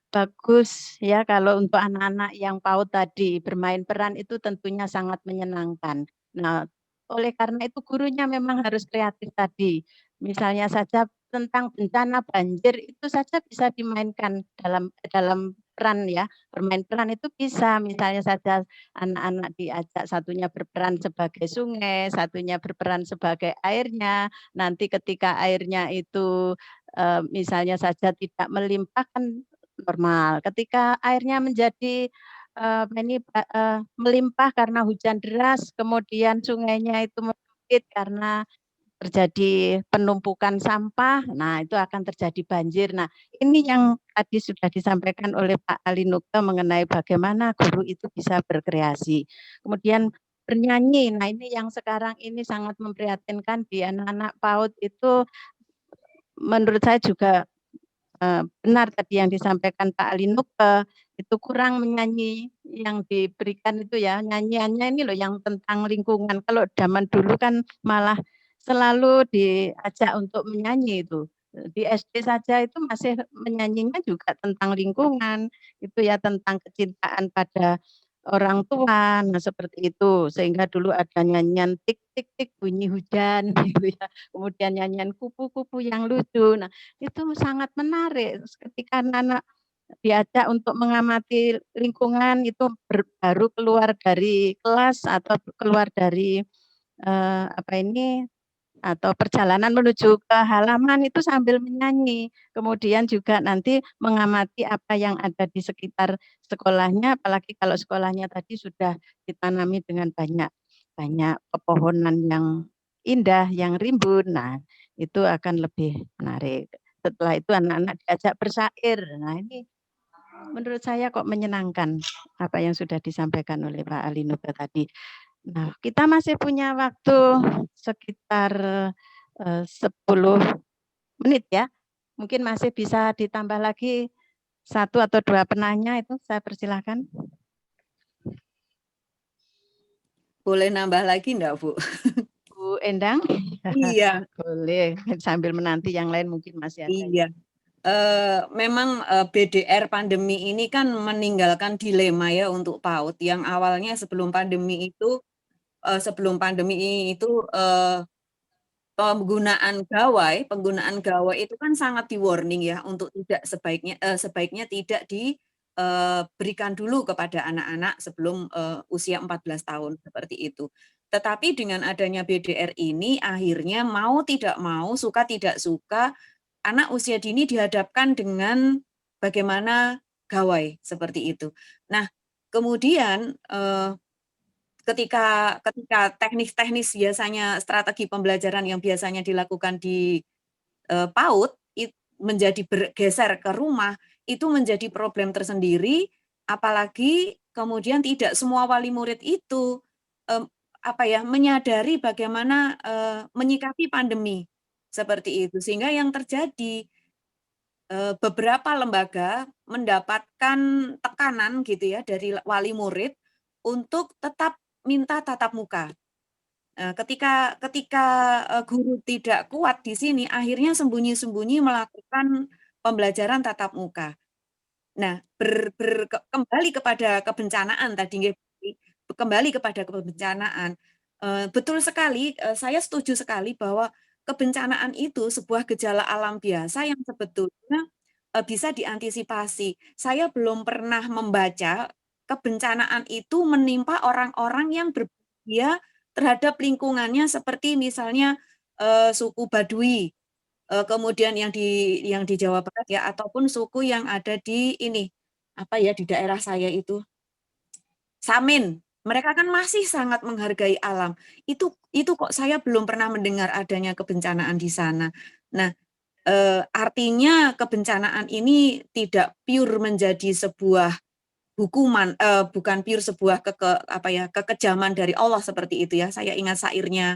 bagus ya kalau untuk anak-anak yang PAUD tadi, bermain peran itu tentunya sangat menyenangkan. Nah, oleh karena itu gurunya memang harus kreatif tadi. Misalnya saja tentang bencana banjir itu saja bisa dimainkan dalam peran ya. Bermain peran itu bisa, misalnya saja anak-anak diajak satunya berperan sebagai sungai, satunya berperan sebagai airnya. Nanti ketika airnya itu misalnya saja tidak melimpah kan normal. Ketika airnya menjadi melimpah karena hujan deras, kemudian sungainya itu menyempit karena terjadi penumpukan sampah, nah itu akan terjadi banjir. Nah, ini yang tadi sudah disampaikan oleh Pak Ali Nuka mengenai bagaimana guru itu bisa berkreasi. Kemudian bernyanyi, nah ini yang sekarang ini sangat memprihatinkan di anak-anak PAUD itu, menurut saya juga benar tadi yang disampaikan Pak Ali Nuka, itu kurang menyanyi yang diberikan itu ya, nyanyiannya ini loh yang tentang lingkungan. Kalau zaman dulu kan malah selalu diajak untuk menyanyi itu. Di SD saja itu masih menyanyinya juga tentang lingkungan, itu ya tentang kecintaan pada orang tua, nah seperti itu. Sehingga dulu ada nyanyian tik tik tik bunyi hujan gitu ya. Kemudian nyanyian kupu-kupu yang lucu. Nah, itu sangat menarik ketika anak-anak diajak untuk mengamati lingkungan itu baru keluar dari kelas atau keluar dari atau perjalanan menuju ke halaman itu sambil menyanyi. Kemudian juga nanti mengamati apa yang ada di sekitar sekolahnya, apalagi kalau sekolahnya tadi sudah ditanami dengan banyak pepohonan yang indah, yang rimbun. Nah, itu akan lebih menarik. Setelah itu anak-anak diajak bersyair. Nah, ini menurut saya kok menyenangkan apa yang sudah disampaikan oleh Pak Ali Nuka tadi. Nah, kita masih punya waktu sekitar 10 menit ya. Mungkin masih bisa ditambah lagi 1 atau 2 penanya itu, saya persilahkan. Boleh nambah lagi enggak, Bu? Bu Endang? Iya. Boleh, sambil menanti yang lain mungkin masih ada. Iya. Memang BDR pandemi ini kan meninggalkan dilema ya untuk PAUD yang awalnya sebelum pandemi itu penggunaan gawai itu kan sangat di-warning ya untuk sebaiknya tidak diberikan dulu kepada anak-anak sebelum usia 14 tahun seperti itu. Tetapi dengan adanya BDR ini akhirnya mau tidak mau, suka tidak suka, anak usia dini dihadapkan dengan bagaimana gawai seperti itu. Nah, kemudian ketika teknis-teknis biasanya strategi pembelajaran yang biasanya dilakukan di PAUD menjadi bergeser ke rumah, itu menjadi problem tersendiri, apalagi kemudian tidak semua wali murid itu menyadari bagaimana menyikapi pandemi seperti itu, sehingga yang terjadi beberapa lembaga mendapatkan tekanan gitu ya dari wali murid untuk tetap minta tatap muka. Ketika guru tidak kuat di sini, akhirnya sembunyi-sembunyi melakukan pembelajaran tatap muka. Nah, kembali kepada kebencanaan tadi, kembali kepada kebencanaan. Betul sekali, saya setuju sekali bahwa kebencanaan itu sebuah gejala alam biasa yang sebetulnya bisa diantisipasi. Saya belum pernah membaca kebencanaan itu menimpa orang-orang yang berbahaya terhadap lingkungannya, seperti misalnya suku Baduy, kemudian yang di Jawa Barat ya, ataupun suku yang ada di ini di daerah saya itu Samin. Mereka kan masih sangat menghargai alam. Itu kok saya belum pernah mendengar adanya kebencanaan di sana. Nah, artinya kebencanaan ini tidak pure menjadi sebuah hukuman, bukan pure sebuah kekejaman dari Allah seperti itu ya. Saya ingat syairnya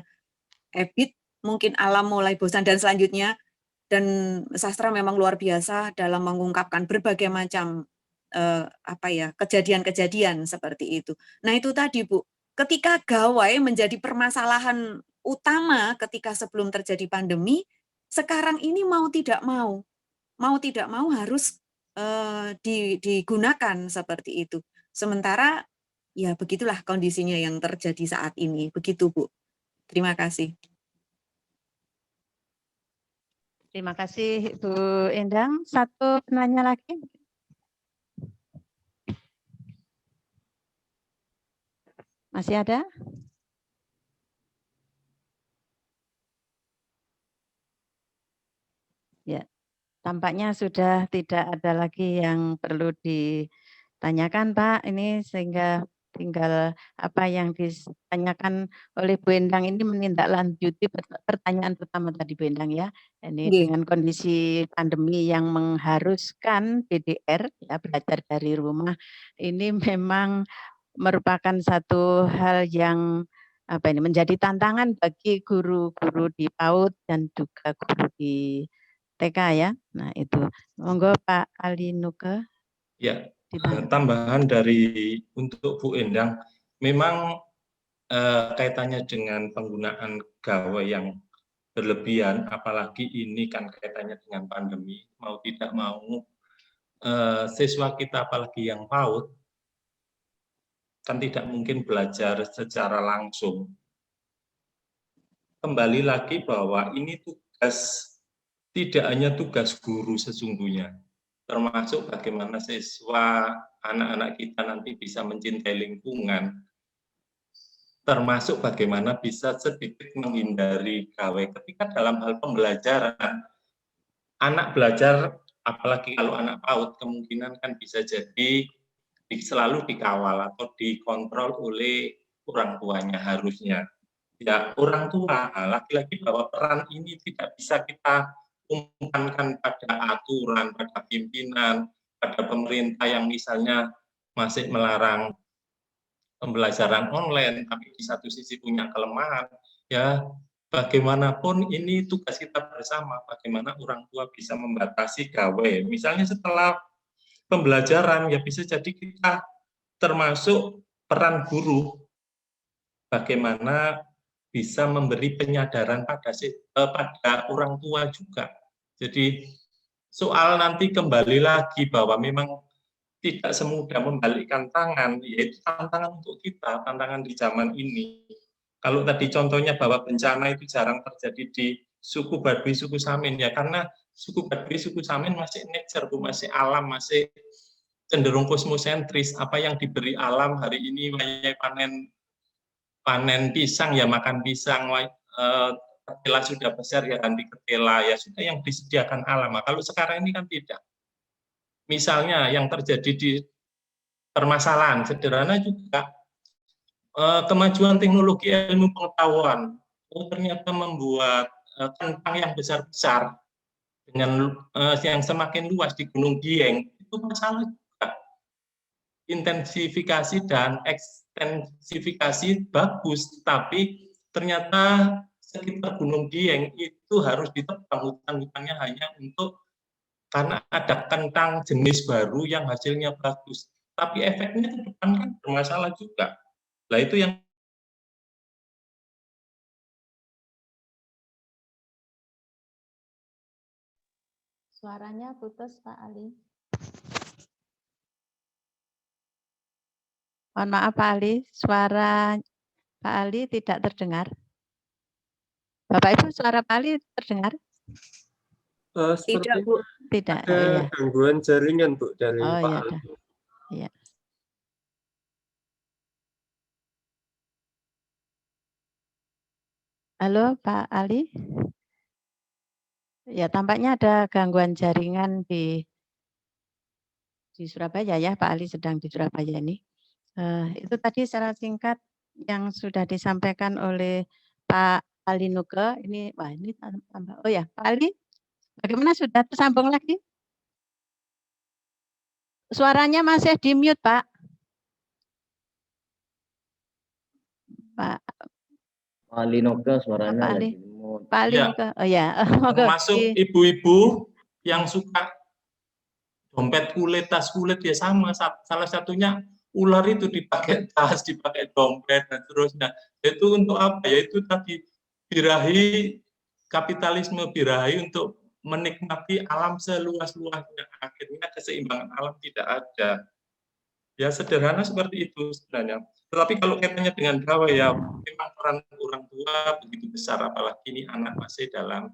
Ebit, mungkin alam mulai bosan dan selanjutnya. Dan sastra memang luar biasa dalam mengungkapkan berbagai macam kejadian-kejadian seperti itu. Nah, itu tadi Bu, ketika gawai menjadi permasalahan utama ketika sebelum terjadi pandemi, sekarang ini mau tidak mau harus digunakan seperti itu. Sementara ya begitulah kondisinya yang terjadi saat ini. Begitu Bu. Terima kasih. Terima kasih Bu Endang. Satu penanya lagi. Masih ada? Ya, tampaknya sudah tidak ada lagi yang perlu ditanyakan, Pak. Ini sehingga tinggal apa yang ditanyakan oleh Bu Endang ini menindaklanjuti pertanyaan pertama tadi Bu Endang ya. Ini dengan kondisi pandemi yang mengharuskan BDR ya, belajar dari rumah, ini memang merupakan satu hal yang menjadi tantangan bagi guru-guru di PAUD dan juga guru di TK ya. Nah itu, monggo Pak Ali Nuke. Ya, tambahan untuk Bu Endang, memang kaitannya dengan penggunaan gawai yang berlebihan, apalagi ini kan kaitannya dengan pandemi, mau tidak mau siswa kita apalagi yang PAUD kan tidak mungkin belajar secara langsung. Kembali lagi bahwa ini tidak hanya tugas guru sesungguhnya, termasuk bagaimana siswa, anak-anak kita nanti bisa mencintai lingkungan, termasuk bagaimana bisa sedikit menghindari gawai. Ketika dalam hal pembelajaran, anak belajar, apalagi kalau anak PAUD, kemungkinan kan bisa jadi selalu dikawal atau dikontrol oleh orang tuanya harusnya. Ya, orang tua, lagi-lagi bahwa peran ini tidak bisa kita umpankan pada aturan, pada pimpinan, pada pemerintah yang misalnya masih melarang pembelajaran online, tapi di satu sisi punya kelemahan. Ya, bagaimanapun ini tugas kita bersama, bagaimana orang tua bisa membatasi gawai. Misalnya setelah pembelajaran, ya bisa jadi kita termasuk peran guru, bagaimana bisa memberi penyadaran pada orang tua juga. Jadi soal nanti kembali lagi bahwa memang tidak semudah membalikkan tangan, yaitu tantangan untuk kita, tantangan di zaman ini. Kalau tadi contohnya bahwa bencana itu jarang terjadi di suku Baduy, suku Samin, ya karena suku Baduy, suku Samin masih nature, masih alam, masih cenderung kosmosentris. Apa yang diberi alam hari ini, panen pisang ya makan pisang, ketela sudah besar ya ganti ketela, ya sudah yang disediakan alam. Nah, kalau sekarang ini kan tidak. Misalnya yang terjadi di permasalahan sederhana juga, kemajuan teknologi ilmu pengetahuan ternyata membuat kentang yang besar-besar dengan yang semakin luas di Gunung Dieng, itu masalah juga. Intensifikasi dan intensifikasi bagus, tapi ternyata sekitar Gunung Dieng itu harus ditebang hutan-hutannya hanya untuk karena ada kentang jenis baru yang hasilnya bagus. Tapi efeknya ke depan kan bermasalah juga. Nah itu yang Suaranya putus Pak Ali. Mohon maaf Pak Ali, suara Pak Ali tidak terdengar. Bapak Ibu, suara Pak Ali terdengar? Tidak, Seperti Bu. Tidak. ada Iya. gangguan jaringan Bu dari Oh Pak iya, Ali. dah. Iya. Halo Pak Ali. Ya, tampaknya ada gangguan jaringan di Surabaya ya, Pak Ali sedang di Surabaya ini. Itu tadi secara singkat yang sudah disampaikan oleh Pak Ali Nuke. Ini, wah ini tambah. Oh ya, Pak Ali, bagaimana sudah tersambung lagi? Suaranya masih di mute, Pak. Pak Ali Noke suaranya Pak Ali. lagi mute. Pak Ali Ya. Nuke. Oh ya, termasuk ibu-ibu yang suka dompet kulit, tas kulit ya sama. Salah satunya ular itu dipakai tas, dipakai dompet dan seterusnya. Itu untuk apa? Ya itu tadi birahi kapitalisme, birahi untuk menikmati alam seluas-luasnya. Akhirnya keseimbangan alam tidak ada. Ya sederhana seperti itu sebenarnya. Tetapi kalau kaitannya dengan gawai ya memang peran orang tua begitu besar, apalagi ini anak masih dalam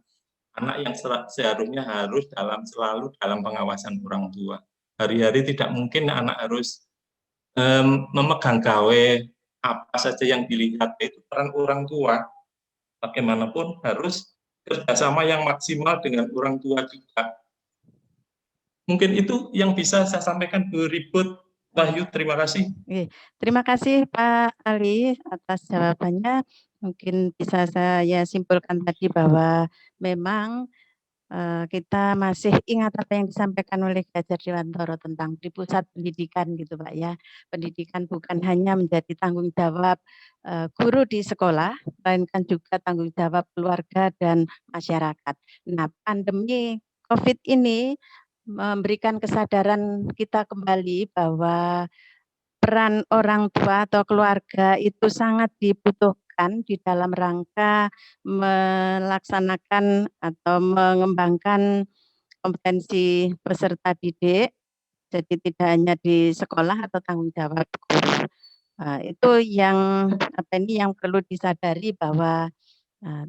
anak yang seharusnya harus selalu dalam pengawasan orang tua. Hari-hari tidak mungkin anak harus memegang gawe apa saja yang dilihat, itu peran orang tua. Bagaimanapun harus kerjasama yang maksimal dengan orang tua juga. Mungkin itu yang bisa saya sampaikan Bu Ribut. Wahyu, terima kasih. Terima kasih Pak Ali atas jawabannya. Mungkin bisa saya simpulkan tadi bahwa memang kita masih ingat apa yang disampaikan oleh Ki Hajar Dewantara tentang di pusat pendidikan gitu Pak ya. Pendidikan bukan hanya menjadi tanggung jawab guru di sekolah, melainkan juga tanggung jawab keluarga dan masyarakat. Nah, pandemi COVID ini memberikan kesadaran kita kembali bahwa peran orang tua atau keluarga itu sangat dibutuhkan di dalam rangka melaksanakan atau mengembangkan kompetensi peserta didik. Jadi tidak hanya di sekolah atau tanggung jawab guru. Itu yang yang perlu disadari bahwa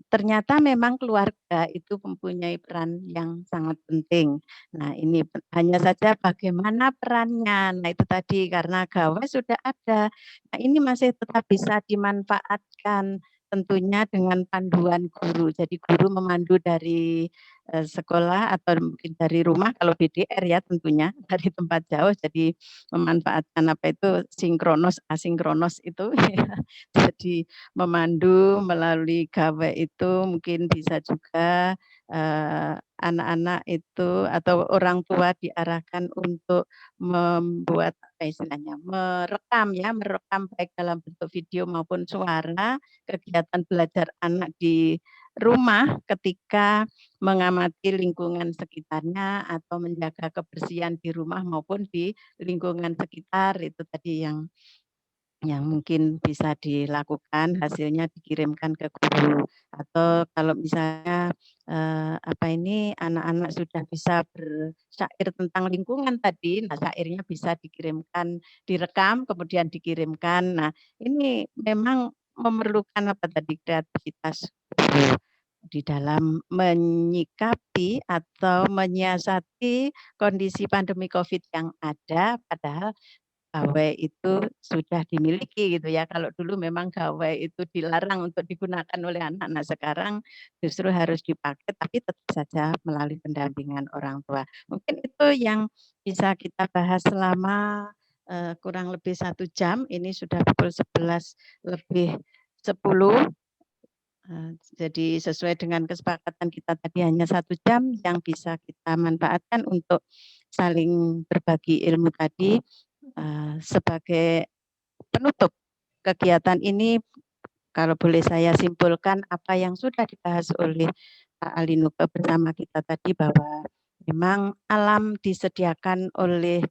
ternyata memang keluarga itu mempunyai peran yang sangat penting. Nah, ini hanya saja bagaimana perannya. Nah, itu tadi karena gawai sudah ada. Nah, ini masih tetap bisa dimanfaatkan tentunya dengan panduan guru. Jadi guru memandu dari sekolah atau mungkin dari rumah kalau BDR ya tentunya dari tempat jauh. Jadi memanfaatkan sinkronos asinkronos itu ya. Jadi memandu melalui gawe itu mungkin bisa juga anak-anak itu atau orang tua diarahkan untuk membuat merekam baik dalam bentuk video maupun suara kegiatan belajar anak di rumah ketika mengamati lingkungan sekitarnya atau menjaga kebersihan di rumah maupun di lingkungan sekitar. Itu tadi yang mungkin bisa dilakukan, hasilnya dikirimkan ke guru. Atau kalau misalnya anak-anak sudah bisa bersyair tentang lingkungan tadi, nah syairnya bisa dikirimkan, direkam kemudian dikirimkan. Nah, ini memang memerlukan kreativitas guru di dalam menyikapi atau menyiasati kondisi pandemi COVID yang ada, padahal gawai itu sudah dimiliki gitu ya. Kalau dulu memang gawai itu dilarang untuk digunakan oleh anak. Nah, sekarang justru harus dipakai tapi tetap saja melalui pendampingan orang tua. Mungkin itu yang bisa kita bahas selama kurang lebih 1 jam. Ini sudah pukul 11:10. Jadi sesuai dengan kesepakatan kita tadi hanya 1 jam yang bisa kita manfaatkan untuk saling berbagi ilmu tadi. Sebagai penutup kegiatan ini kalau boleh saya simpulkan apa yang sudah dibahas oleh Pak Alinuke bersama kita tadi, bahwa memang alam disediakan oleh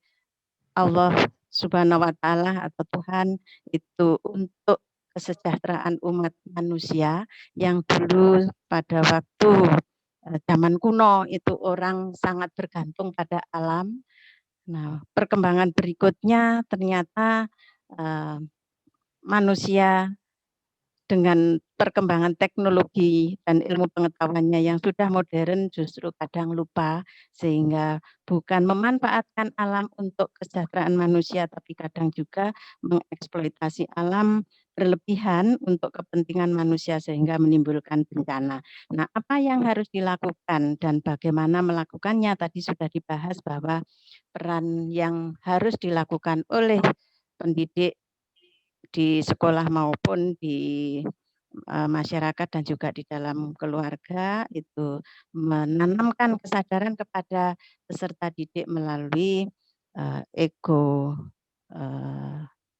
Allah Subhanahu wa Ta'ala atau Tuhan itu untuk kesejahteraan umat manusia, yang dulu pada waktu zaman kuno itu orang sangat bergantung pada alam. Nah, perkembangan berikutnya ternyata manusia dengan perkembangan teknologi dan ilmu pengetahuannya yang sudah modern justru kadang lupa, sehingga bukan memanfaatkan alam untuk kesejahteraan manusia, tapi kadang juga mengeksploitasi alam berlebihan untuk kepentingan manusia sehingga menimbulkan bencana. Nah, apa yang harus dilakukan dan bagaimana melakukannya tadi sudah dibahas, bahwa peran yang harus dilakukan oleh pendidik di sekolah maupun di masyarakat dan juga di dalam keluarga itu menanamkan kesadaran kepada peserta didik melalui eco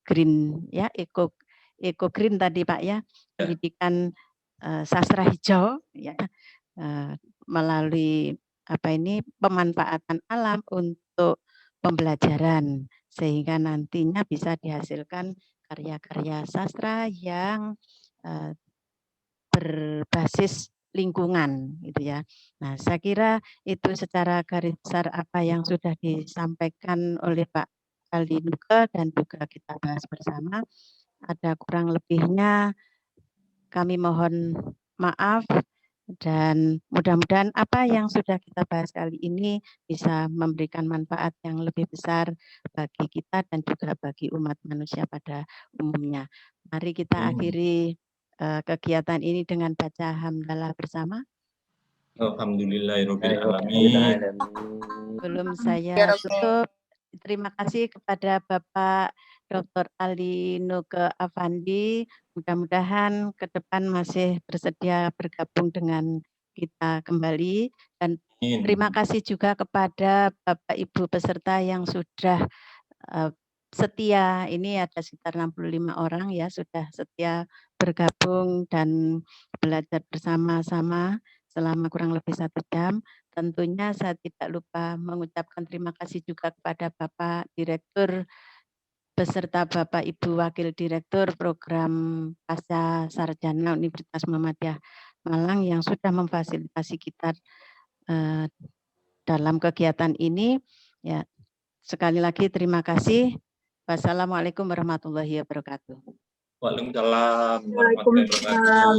green ya, eco green tadi Pak ya, pendidikan sastra hijau ya, melalui apa ini pemanfaatan alam untuk pembelajaran, sehingga nantinya bisa dihasilkan karya-karya sastra yang berbasis lingkungan gitu ya. Nah, saya kira itu secara garis besar apa yang sudah disampaikan oleh Pak Alinuke dan juga kita bahas bersama. Ada kurang lebihnya kami mohon maaf, dan mudah-mudahan apa yang sudah kita bahas kali ini bisa memberikan manfaat yang lebih besar bagi kita dan juga bagi umat manusia pada umumnya. Mari kita akhiri kegiatan ini dengan baca hamdalah bersama. Alhamdulillahirabbil alamin. Sebelum saya tutup, terima kasih kepada Bapak Dr. Alinuke Afandi. Mudah-mudahan ke depan masih bersedia bergabung dengan kita kembali. Dan terima kasih juga kepada Bapak Ibu peserta yang sudah setia. Ini ada sekitar 65 orang ya, sudah setia bergabung dan belajar bersama-sama selama kurang lebih 1 jam. Tentunya saya tidak lupa mengucapkan terima kasih juga kepada Bapak Direktur beserta Bapak Ibu Wakil Direktur Program Pasca Sarjana Universitas Muhammadiyah Malang yang sudah memfasilitasi kita dalam kegiatan ini. Ya, sekali lagi terima kasih. Wassalamualaikum warahmatullahi wabarakatuh. Waalaikumsalam warahmatullahi wabarakatuh.